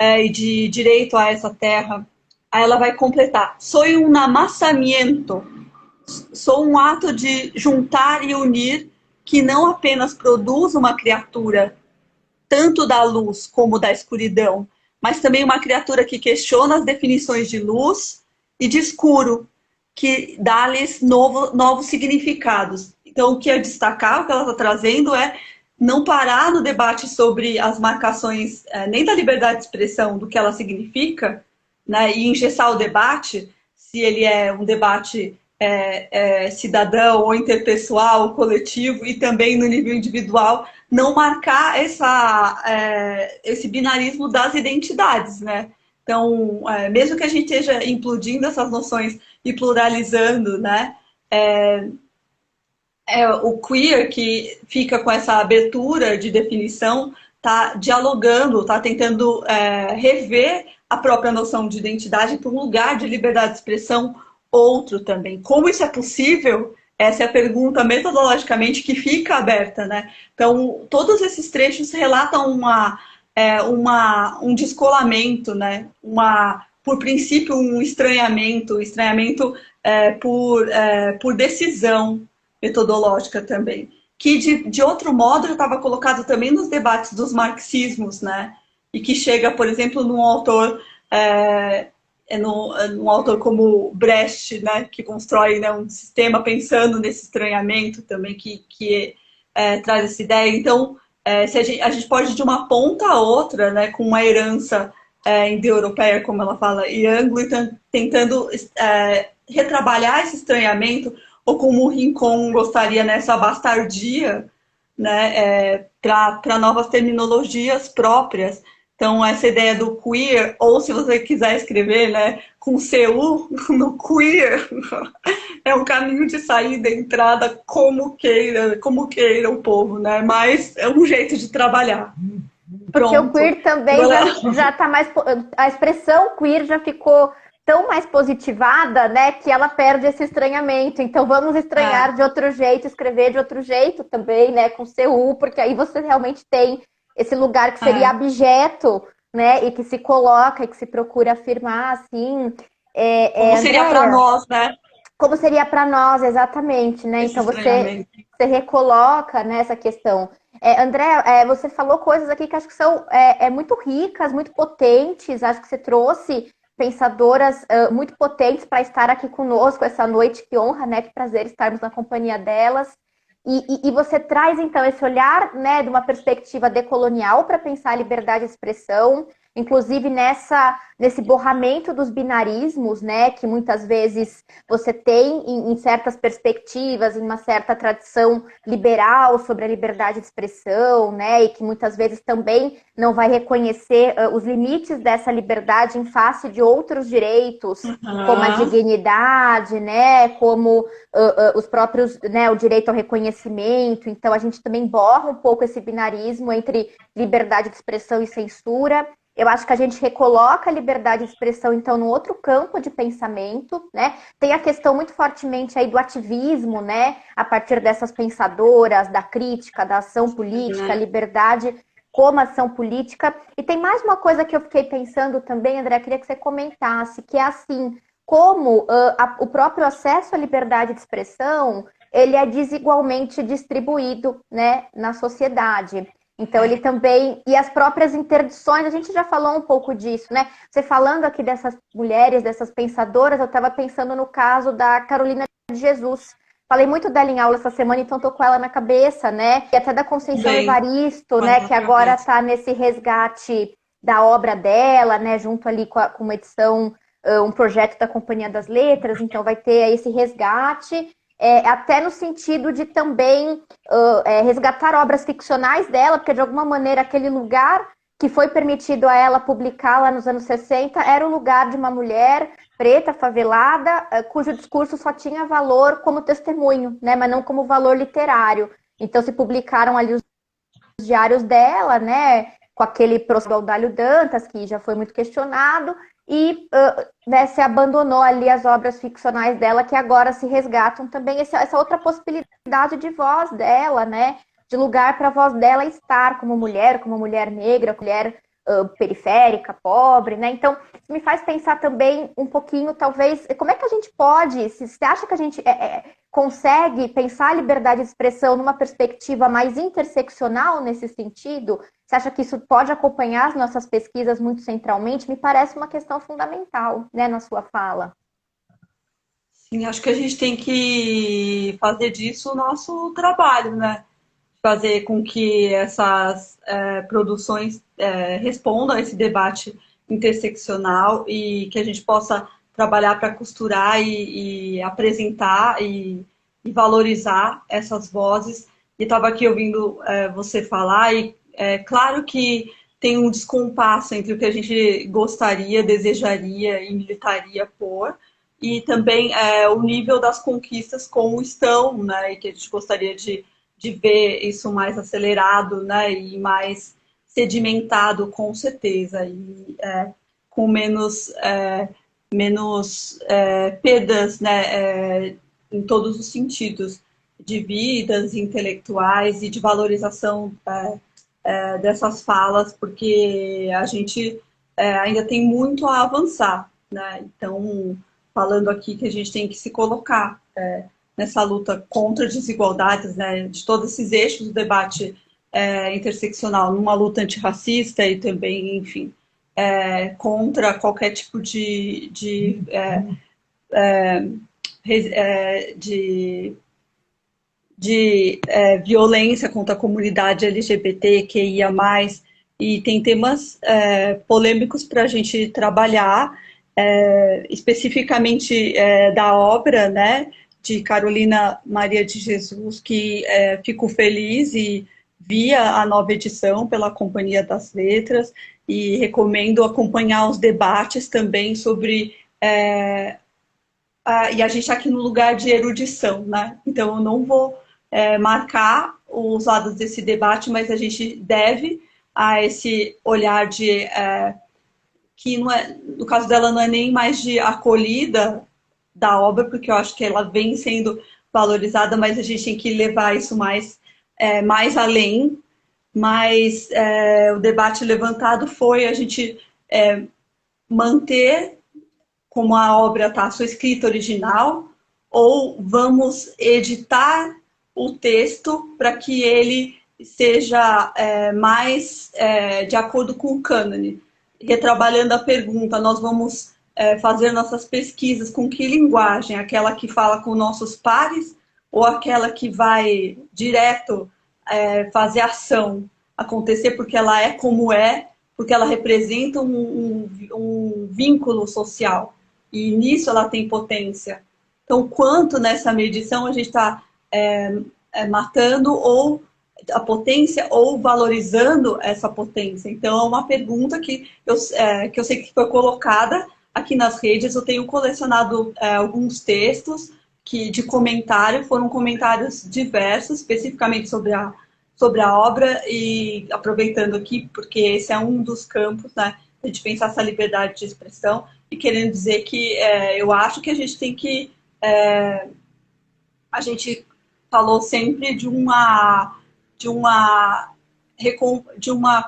e de direito a essa terra. Aí ela vai completar: soy um amassamento, sou um ato de juntar e unir que não apenas produz uma criatura, tanto da luz como da escuridão, mas também uma criatura que questiona as definições de luz e de escuro, que dá-lhes novos significados. Então, o que é destacar, o que ela está trazendo é não parar no debate sobre as marcações, nem da liberdade de expressão, do que ela significa, né, e engessar o debate, se ele é um debate cidadão ou interpessoal, coletivo, e também no nível individual, não marcar esse binarismo das identidades, né? Então, mesmo que a gente esteja implodindo essas noções e pluralizando, né? O queer, que fica com essa abertura de definição, está dialogando, está tentando rever a própria noção de identidade para um lugar de liberdade de expressão outro também. Como isso é possível? Essa é a pergunta metodologicamente que fica aberta, né? Então, todos esses trechos relatam um descolamento, né? Por princípio, um estranhamento por decisão metodológica também, que de outro modo já estava colocado também nos debates dos marxismos, né? E que chega, por exemplo, num autor como Brecht, né, que constrói, né, um sistema pensando nesse estranhamento também, que traz essa ideia. Então, se a gente pode ir de uma ponta a outra, né, com uma herança indo-europeia, como ela fala, e anglo, tentando retrabalhar esse estranhamento, ou como o Rincon gostaria, nessa bastardia, né, para novas terminologias próprias. Então, essa ideia do queer, ou se você quiser escrever, né, com CU no queer, é um caminho de saída e entrada como queira o povo, né? Mas é um jeito de trabalhar. Porque o queer também já tá mais... A expressão queer já ficou tão mais positivada, né, que ela perde esse estranhamento. Então, vamos estranhar de outro jeito, escrever de outro jeito também, né, com CU, porque aí você realmente tem esse lugar que seria abjeto, né, e que se coloca, e que se procura afirmar, assim. Como seria para nós, né? Como seria para nós, exatamente, né? Então você recoloca nessa questão. André, você falou coisas aqui que acho que são muito ricas, muito potentes. Acho que você trouxe pensadoras muito potentes para estar aqui conosco essa noite. Que honra, né? Que prazer estarmos na companhia delas. E você traz, então, esse olhar, né, de uma perspectiva decolonial para pensar a liberdade de expressão, inclusive nesse borramento dos binarismos, né, que muitas vezes você tem em certas perspectivas, em uma certa tradição liberal sobre a liberdade de expressão, né, e que muitas vezes também não vai reconhecer os limites dessa liberdade em face de outros direitos, como a dignidade, né, como os próprios, né, o direito ao reconhecimento. Então a gente também borra um pouco esse binarismo entre liberdade de expressão e censura. Eu acho que a gente recoloca a liberdade de expressão, então, num outro campo de pensamento, né? Tem a questão muito fortemente aí do ativismo, né? A partir dessas pensadoras, da crítica, da ação política, liberdade como ação política. E tem mais uma coisa que eu fiquei pensando também, André, eu queria que você comentasse, que é assim, como o próprio acesso à liberdade de expressão, ele é desigualmente distribuído, né, na sociedade. Então, ele também... E as próprias interdições, a gente já falou um pouco disso, né? Você falando aqui dessas mulheres, dessas pensadoras, eu estava pensando no caso da Carolina de Jesus. Falei muito dela em aula essa semana, então tô com ela na cabeça, né? E até da Conceição Evaristo, né? Que agora está nesse resgate da obra dela, né? Junto ali com uma edição um projeto da Companhia das Letras, então vai ter esse resgate, até no sentido de também resgatar obras ficcionais dela, porque de alguma maneira aquele lugar que foi permitido a ela publicar lá nos anos 60 era o lugar de uma mulher preta, favelada, cujo discurso só tinha valor como testemunho, né, mas não como valor literário. Então se publicaram ali os diários dela, né, com aquele processo do Audálio Dantas, que já foi muito questionado, e né, se abandonou ali as obras ficcionais dela, que agora se resgatam também essa outra possibilidade de voz dela, né, de lugar para a voz dela estar como mulher negra, mulher periférica, pobre, né? Então, isso me faz pensar também um pouquinho, talvez, como é que a gente pode, se você acha que a gente consegue pensar a liberdade de expressão numa perspectiva mais interseccional nesse sentido? Você acha que isso pode acompanhar as nossas pesquisas muito centralmente? Me parece uma questão fundamental, né, na sua fala. Sim, acho que a gente tem que fazer disso o nosso trabalho, né? Fazer com que essas produções respondam a esse debate interseccional e que a gente possa trabalhar para costurar e apresentar e valorizar essas vozes. E estava aqui ouvindo você falar, e claro que tem um descompasso entre o que a gente gostaria, desejaria e militaria por, e também o nível das conquistas como estão, né, e que a gente gostaria de ver isso mais acelerado, né, e mais sedimentado, com certeza, e com menos perdas, né, em todos os sentidos, de vidas intelectuais e de valorização dessas falas, porque a gente ainda tem muito a avançar, né? Então, falando aqui que a gente tem que se colocar nessa luta contra desigualdades, né, de todos esses eixos do debate interseccional, numa luta antirracista e também, enfim, contra qualquer tipo de violência contra a comunidade LGBTQIA+, e tem temas polêmicos para a gente trabalhar, especificamente da obra, né, de Carolina Maria de Jesus, que fico feliz e via a nova edição pela Companhia das Letras, e recomendo acompanhar os debates também sobre e a gente está aqui no lugar de erudição, né? Então eu não vou marcar os lados desse debate, mas a gente deve a esse olhar de que não é, no caso dela não é nem mais de acolhida da obra, porque eu acho que ela vem sendo valorizada, mas a gente tem que levar isso mais além. Mas o debate levantado foi a gente manter como a obra está, a sua escrita original, ou vamos editar o texto para que ele seja mais de acordo com o cânone. Retrabalhando a pergunta, nós vamos fazer nossas pesquisas com que linguagem? Aquela que fala com nossos pares ou aquela que vai direto fazer ação acontecer porque ela é como porque ela representa um vínculo social? E nisso ela tem potência. Então, quanto nessa medição a gente está matando ou a potência ou valorizando essa potência? Então, é uma pergunta que eu sei que foi colocada aqui nas redes. Eu tenho colecionado alguns textos de comentário, foram comentários diversos, especificamente sobre a obra, e aproveitando aqui, porque esse é um dos campos, né, a gente pensar essa liberdade de expressão, e querendo dizer que eu acho que a gente tem que... a gente falou sempre de uma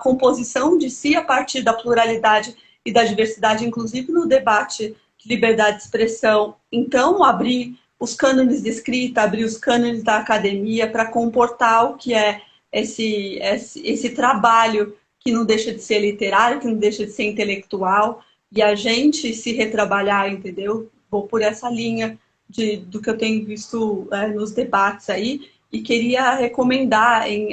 composição de si a partir da pluralidade e da diversidade, inclusive no debate de liberdade de expressão. Então, abrir os cânones de escrita, abrir os cânones da academia para comportar o que é esse trabalho que não deixa de ser literário, que não deixa de ser intelectual, e a gente se retrabalhar, entendeu? Vou por essa linha do que eu tenho visto nos debates aí, e queria recomendar em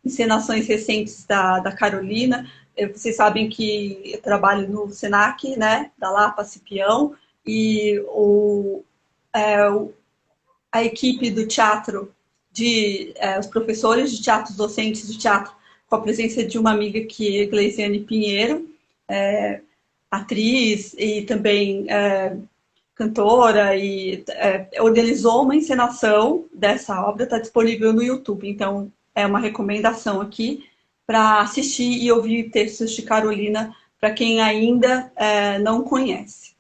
encenações recentes da Carolina, vocês sabem que eu trabalho no Senac, né, da Lapa Cipião, e a equipe do teatro, os professores de teatro, os docentes de teatro, com a presença de uma amiga que é Gleisiane Pinheiro, atriz e também cantora, e organizou uma encenação dessa obra, está disponível no YouTube, então é uma recomendação aqui para assistir e ouvir textos de Carolina, para quem ainda não conhece.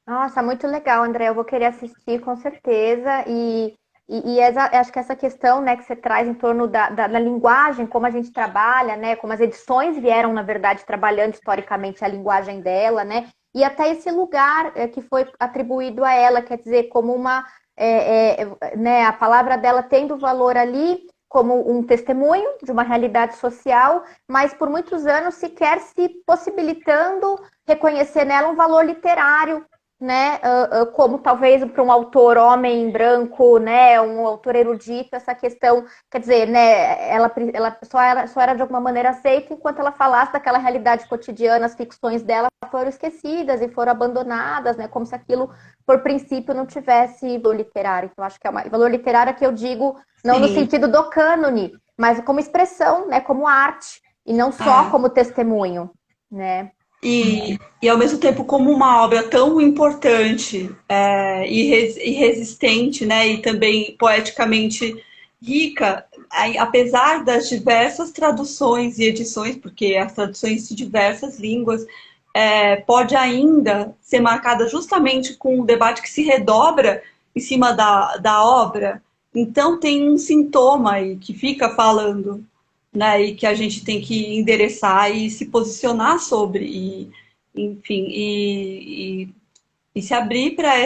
Nossa, muito legal, André. Eu vou querer assistir com certeza. Acho que essa questão, né, que você traz em torno da linguagem, como a gente trabalha, né, como as edições vieram, na verdade, trabalhando historicamente a linguagem dela, né, e até esse lugar que foi atribuído a ela, quer dizer, como né, a palavra dela tendo valor ali como um testemunho de uma realidade social, mas por muitos anos sequer se possibilitando reconhecer nela um valor literário, né, como talvez para um autor homem branco, né, um autor erudito, essa questão, quer dizer, né, ela só era de alguma maneira aceita enquanto ela falasse daquela realidade cotidiana, as ficções dela foram esquecidas e foram abandonadas, né, como se aquilo, por princípio, não tivesse valor literário. Então, acho que é valor literário que eu digo, não no Sim. sentido do cânone, mas como expressão, né, como arte, e não só como testemunho, né. E ao mesmo tempo como uma obra tão importante e resistente, né, e também poeticamente rica, apesar das diversas traduções e edições, porque as traduções de diversas línguas, pode ainda ser marcada justamente com o debate que se redobra em cima da obra. Então tem um sintoma aí que fica falando, né, e que a gente tem que endereçar e se posicionar sobre, enfim, e se abrir para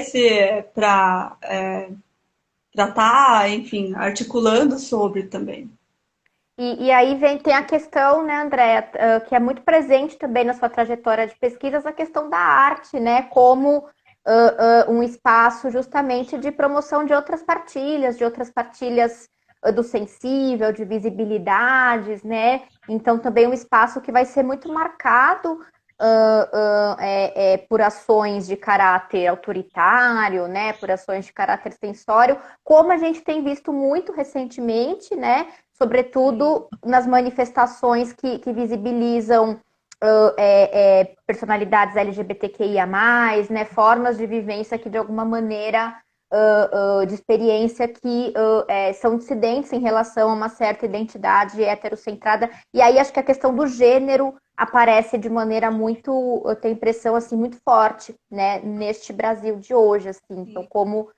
estar, enfim, articulando sobre também. Aí tem a questão, né, Andréa, que é muito presente também na sua trajetória de pesquisas, a questão da arte, né, como um espaço justamente de promoção de outras partilhas do sensível, de visibilidades, né? Então também um espaço que vai ser muito marcado por ações de caráter autoritário, né? Por ações de caráter censório, como a gente tem visto muito recentemente, né? Sobretudo nas manifestações que visibilizam personalidades LGBTQIA+, né, formas de vivência que de alguma maneira de experiência que são dissidentes em relação a uma certa identidade heterocentrada. E aí acho que a questão do gênero aparece de maneira muito, eu tenho impressão assim, muito forte, né, neste Brasil de hoje, assim. Então, como,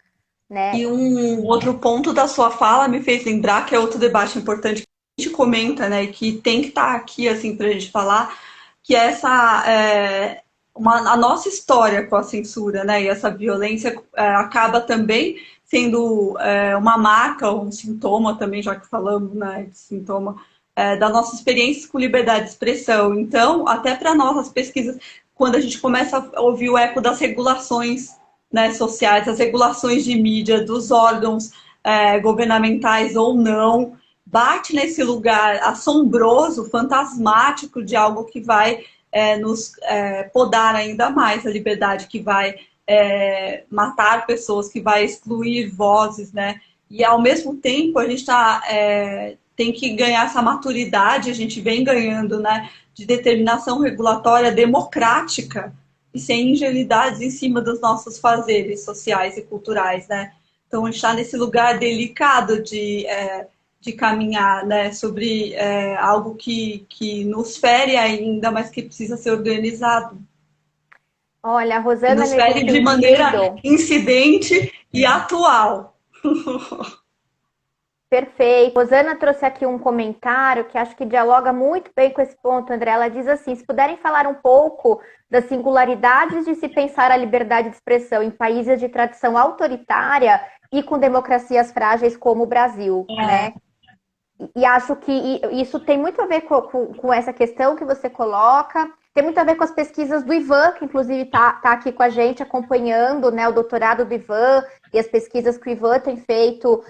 né. E um outro ponto da sua fala me fez lembrar que é outro debate importante que a gente comenta, né, e que tem que estar aqui, assim, para a gente falar, que é a nossa história com a censura, né, e essa violência acaba também sendo uma marca, um sintoma também, já que falamos, né, de sintoma, da nossa experiência com liberdade de expressão. Então, até para nossas pesquisas, quando a gente começa a ouvir o eco das regulações, né, sociais, as regulações de mídia, dos órgãos governamentais ou não, bate nesse lugar assombroso, fantasmático de algo que vai nos podar ainda mais a liberdade, que vai matar pessoas, que vai excluir vozes, né? E ao mesmo tempo a gente tem que ganhar essa maturidade, a gente vem ganhando, né, de determinação regulatória democrática e sem ingenuidades em cima dos nossos fazeres sociais e culturais, né? Então, a gente está nesse lugar delicado de caminhar, né, sobre algo que nos fere ainda, mas que precisa ser organizado. Olha, a Que Rosana, nos nesse fere de maneira sentido, incidente e atual. perfeito. Rosana trouxe aqui um comentário que acho que dialoga muito bem com esse ponto, André. Ela diz assim: se puderem falar um pouco das singularidades de se pensar a liberdade de expressão em países de tradição autoritária e com democracias frágeis como o Brasil, né? E acho que isso tem muito a ver com essa questão que você coloca, Tem muito a ver com as pesquisas do Ivan, que inclusive tá aqui com a gente acompanhando, né, o doutorado do Ivan e as pesquisas que o Ivan tem feito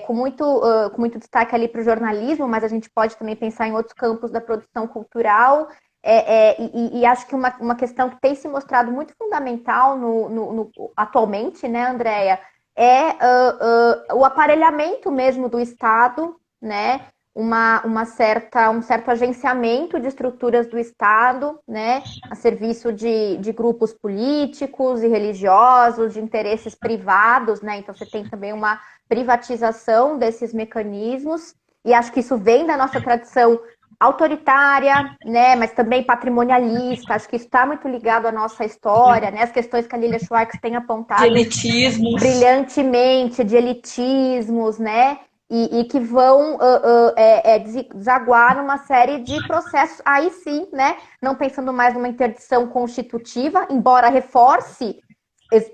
com muito destaque ali para o jornalismo, mas a gente pode também pensar em outros campos da produção cultural. E acho que uma questão que tem se mostrado muito fundamental atualmente, né, Andréia, o aparelhamento mesmo do Estado, né? Um certo agenciamento de estruturas do Estado, né, a serviço de grupos políticos e religiosos, de interesses privados, né, então você tem também uma privatização desses mecanismos, e acho que isso vem da nossa tradição autoritária, né, mas também patrimonialista, acho que isso está muito ligado à nossa história, né, as questões que a Lilia Schwartz tem De apontado elitismos. brilhantemente, de elitismos, né, e que vão desaguar numa série de processos, aí sim, né, não pensando mais numa interdição constitutiva, embora reforce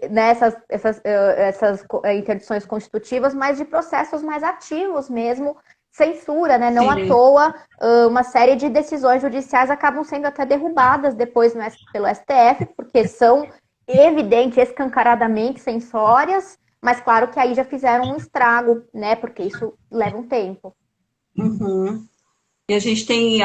né, essas interdições constitutivas, mas de processos mais ativos mesmo, censura, né? Não à Sim. toa, uma série de decisões judiciais acabam sendo até derrubadas depois pelo STF, porque são evidente, escancaradamente censórias, mas claro que aí já fizeram um estrago, né? Porque isso leva um tempo. Uhum. E a gente tem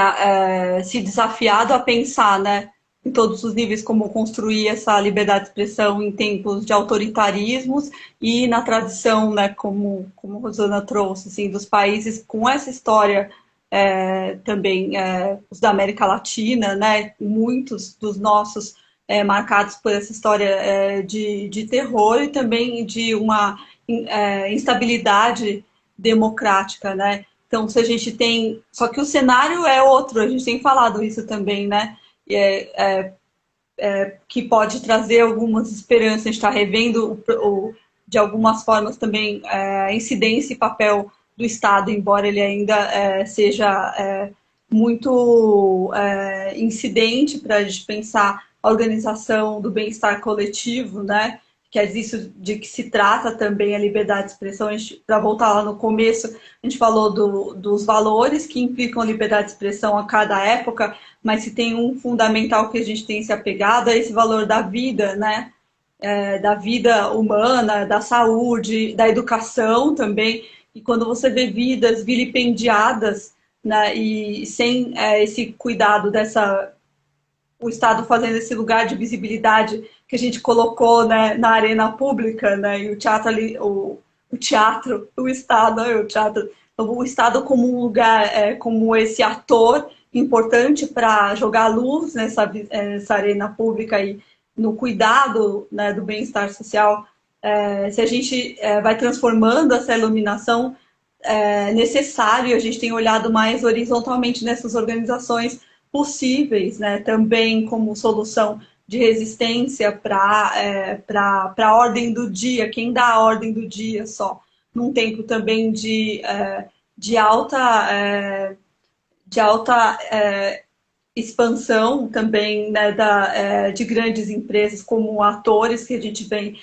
se desafiado a pensar, né, em todos os níveis, como construir essa liberdade de expressão em tempos de autoritarismos e na tradição, né, como a Rosana trouxe, assim, dos países com essa história também, os da América Latina, né, muitos dos nossos marcados por essa história de terror e também de uma instabilidade democrática, né? Então, se a gente tem. Só que o cenário é outro, a gente tem falado isso também, né? Que pode trazer algumas esperanças, a gente está revendo de algumas formas também a incidência e papel do Estado, embora ele ainda seja muito incidente para a gente pensar a organização do bem-estar coletivo, né? Que é disso de que se trata também a liberdade de expressão. Para voltar lá no começo, a gente falou dos valores que implicam a liberdade de expressão a cada época, mas se tem um fundamental que a gente tem se apegado é esse valor da vida, né? Da vida humana, da saúde, da educação também. E quando você vê vidas vilipendiadas, né, e sem esse cuidado o Estado fazendo esse lugar de visibilidade que a gente colocou, né, na arena pública, né, e o teatro ali, o teatro, o Estado, o Estado como um lugar, como esse ator importante para jogar luz nessa arena pública e no cuidado, né, do bem-estar social, se a gente vai transformando essa iluminação necessário, a gente tem olhado mais horizontalmente nessas organizações possíveis, né, também como solução de resistência para a ordem do dia, quem dá a ordem do dia só, num tempo também de alta, de alta expansão também, né, de grandes empresas como atores que a gente vem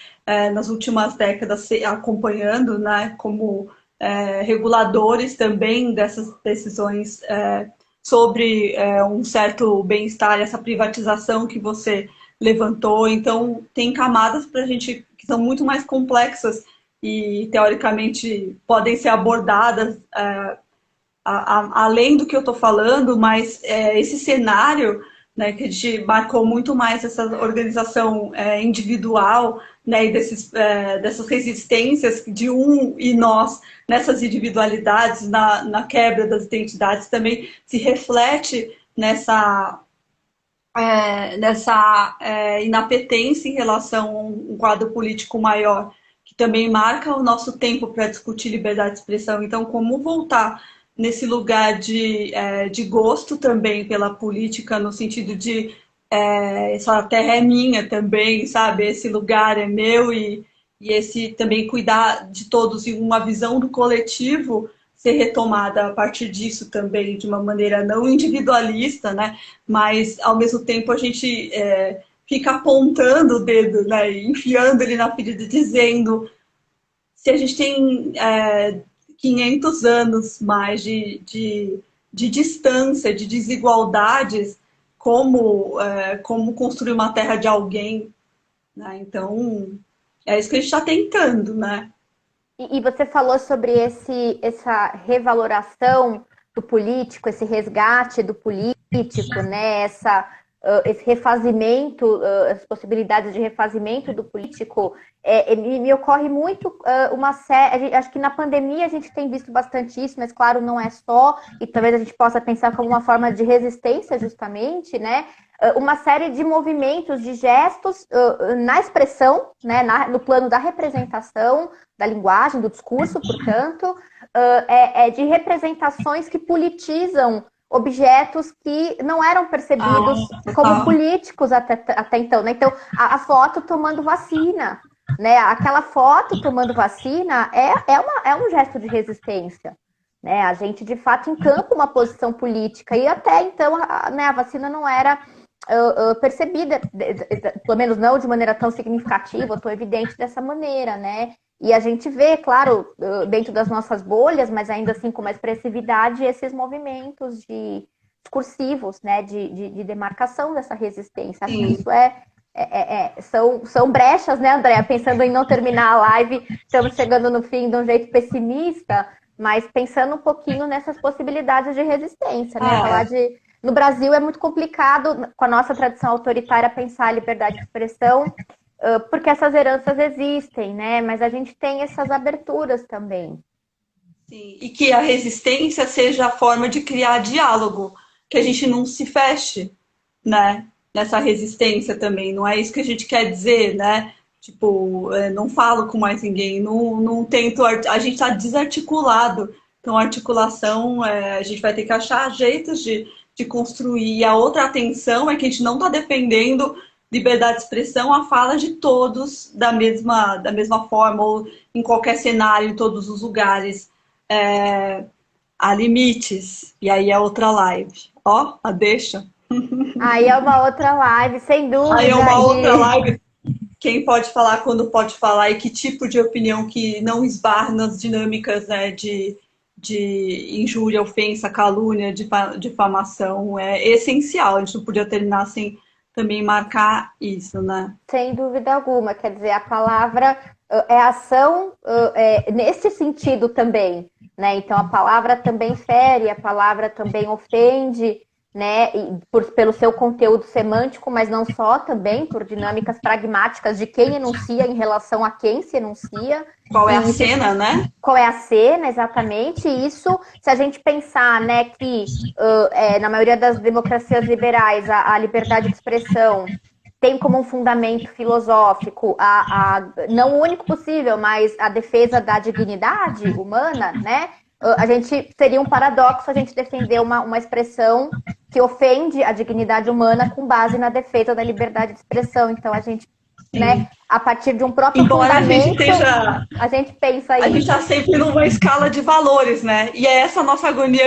nas últimas décadas acompanhando, né, como reguladores também dessas decisões sobre um certo bem-estar, essa privatização que você levantou. Então, tem camadas para a gente que são muito mais complexas e, teoricamente, podem ser abordadas além do que eu estou falando, mas esse cenário, né, que a gente marcou muito mais essa organização individual, né, e dessas resistências de e nós nessas individualidades, na quebra das identidades, também se reflete nessa inapetência em relação a um quadro político maior, que também marca o nosso tempo para discutir liberdade de expressão. Então, como voltar nesse lugar de gosto também pela política, no sentido de essa terra é minha também, sabe? Esse lugar é meu e esse também cuidar de todos e uma visão do coletivo ser retomada a partir disso também, de uma maneira não individualista, né? Mas, ao mesmo tempo, a gente fica apontando o dedo, né? Enfiando ele na ferida, dizendo se a gente tem 500 anos mais de distância, de desigualdades, como construir uma terra de alguém, né? Então, é isso que a gente está tentando, né? E você falou sobre essa revaloração do político, esse resgate do político, né? Esse refazimento, as possibilidades de refazimento do político. Me ocorre muito uma série. Acho que na pandemia a gente tem visto bastante isso, mas claro, não é só, e talvez a gente possa pensar como uma forma de resistência, justamente, né? Uma série de movimentos, de gestos na expressão, né? No plano da representação, da linguagem, do discurso, portanto, de representações que politizam objetos que não eram percebidos como políticos até então, né? Então, a foto tomando vacina, né? Aquela foto tomando vacina é um gesto de resistência, né? A gente, de fato, encampa uma posição política e até então a vacina não era percebida, pelo menos não de maneira tão significativa, tão evidente dessa maneira, né? E a gente vê, claro, dentro das nossas bolhas, mas ainda assim com uma expressividade, esses movimentos discursivos, né, de demarcação dessa resistência. Acho que isso são brechas, né, Andréa? Pensando em não terminar a live, estamos chegando no fim de um jeito pessimista, mas pensando um pouquinho nessas possibilidades de resistência, né? No Brasil é muito complicado, com a nossa tradição autoritária, pensar a liberdade de expressão, porque essas heranças existem, né? Mas a gente tem essas aberturas também. Sim, e que a resistência seja a forma de criar diálogo, que a gente não se feche, né? Nessa resistência também, não é isso que a gente quer dizer, né? Tipo, não falo com mais ninguém, não tento, a gente está desarticulado, então articulação, a gente vai ter que achar jeitos de construir, e a outra atenção é que a gente não está defendendo liberdade de expressão, a fala de todos da mesma forma, ou em qualquer cenário, em todos os lugares. Há limites, e aí é outra live. Ó, a deixa. Aí é uma outra live, sem dúvida. Aí é uma outra live. Quem pode falar, quando pode falar, e que tipo de opinião que não esbarra nas dinâmicas, né, de injúria, ofensa, calúnia, difamação, é essencial. A gente não podia terminar sem também marcar isso, né? Sem dúvida alguma. Quer dizer, a palavra é ação nesse sentido também, né? Então, a palavra também fere, a palavra também ofende, né? Pelo seu conteúdo semântico, mas não só, também por dinâmicas pragmáticas de quem enuncia em relação a quem se enuncia. Qual é a cena, né? Qual é a cena, exatamente. E isso, se a gente pensar, né, que na maioria das democracias liberais a liberdade de expressão tem como um fundamento filosófico não o único possível, mas a defesa da dignidade humana, né? A gente seria um paradoxo a gente defender uma expressão que ofende a dignidade humana com base na defesa da liberdade de expressão. Então a gente, né, a partir de um próprio fundamento, a gente pensa isso. A gente está sempre numa escala de valores, né? E é essa nossa agonia,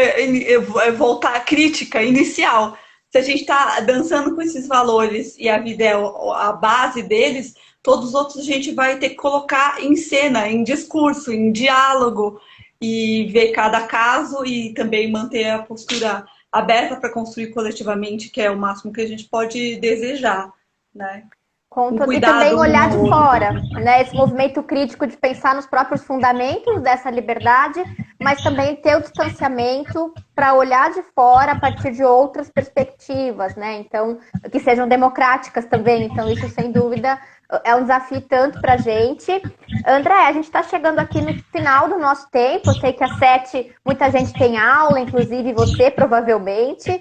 voltar à crítica inicial. Se a gente está dançando com esses valores e a vida é a base deles, todos os outros a gente vai ter que colocar em cena, em discurso, em diálogo, e ver cada caso e também manter a postura aberta para construir coletivamente, que é o máximo que a gente pode desejar, né? E também olhar de fora, né? Esse movimento crítico de pensar nos próprios fundamentos dessa liberdade, mas também ter o distanciamento para olhar de fora a partir de outras perspectivas, né? Então, que sejam democráticas também. Então, isso, sem dúvida, é um desafio tanto para a gente. André, a gente está chegando aqui no final do nosso tempo. Eu sei que às 7 muita gente tem aula, inclusive você, provavelmente.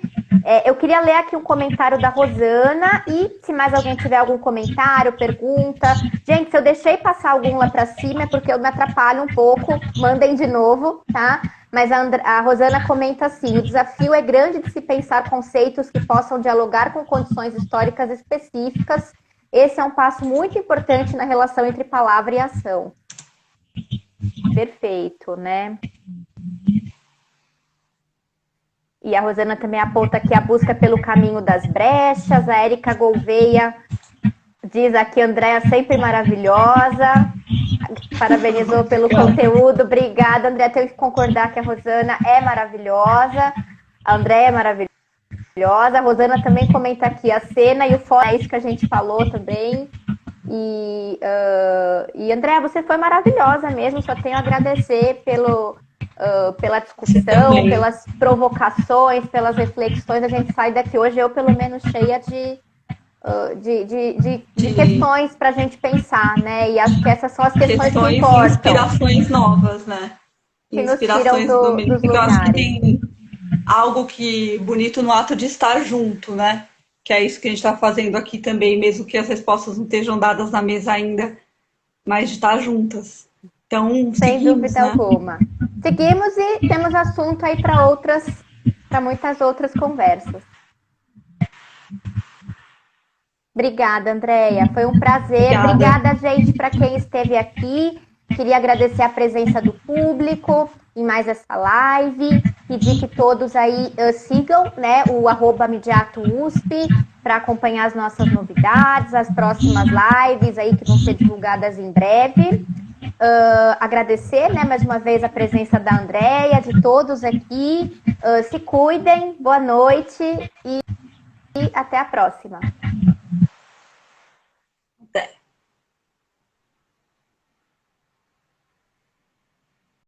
Eu queria ler aqui um comentário da Rosana e se mais alguém tiver algum comentário, pergunta. Gente, se eu deixei passar algum lá para cima é porque eu me atrapalho um pouco. Mandem de novo, tá? Mas a Rosana comenta assim: o desafio é grande de se pensar conceitos que possam dialogar com condições históricas específicas. Esse é um passo muito importante na relação entre palavra e ação. Perfeito, né? E a Rosana também aponta aqui a busca pelo caminho das brechas. A Érica Gouveia diz aqui: Andréa sempre maravilhosa. Parabenizou pelo conteúdo. Obrigada, Andréa. Tenho que concordar que a Rosana é maravilhosa. A Andréa é maravilhosa. maravilhosa. A Rosana também comenta aqui a cena e o fora, é isso que a gente falou também. E Andréa, você foi maravilhosa mesmo, só tenho a agradecer pela discussão, pelas provocações, pelas reflexões. A gente sai daqui hoje, eu pelo menos, cheia de questões para a gente pensar, né? E acho que essas são as questões que importam. Inspirações novas, né? Que inspirações nos tiram dos lugares. Eu acho que tem algo bonito no ato de estar junto, né? Que é isso que a gente está fazendo aqui também, mesmo que as respostas não estejam dadas na mesa ainda, mas de estar juntas. Então, sem dúvida alguma. Seguimos e temos assunto aí para muitas outras conversas. Obrigada, Andréia. Foi um prazer. Obrigada, gente, para quem esteve aqui. Queria agradecer a presença do público em mais essa live. Pedir que todos aí sigam, né, o @MediatoUSP para acompanhar as nossas novidades, as próximas lives aí que vão ser divulgadas em breve. Agradecer, né, mais uma vez a presença da Andréia, de todos aqui. Se cuidem, boa noite e até a próxima.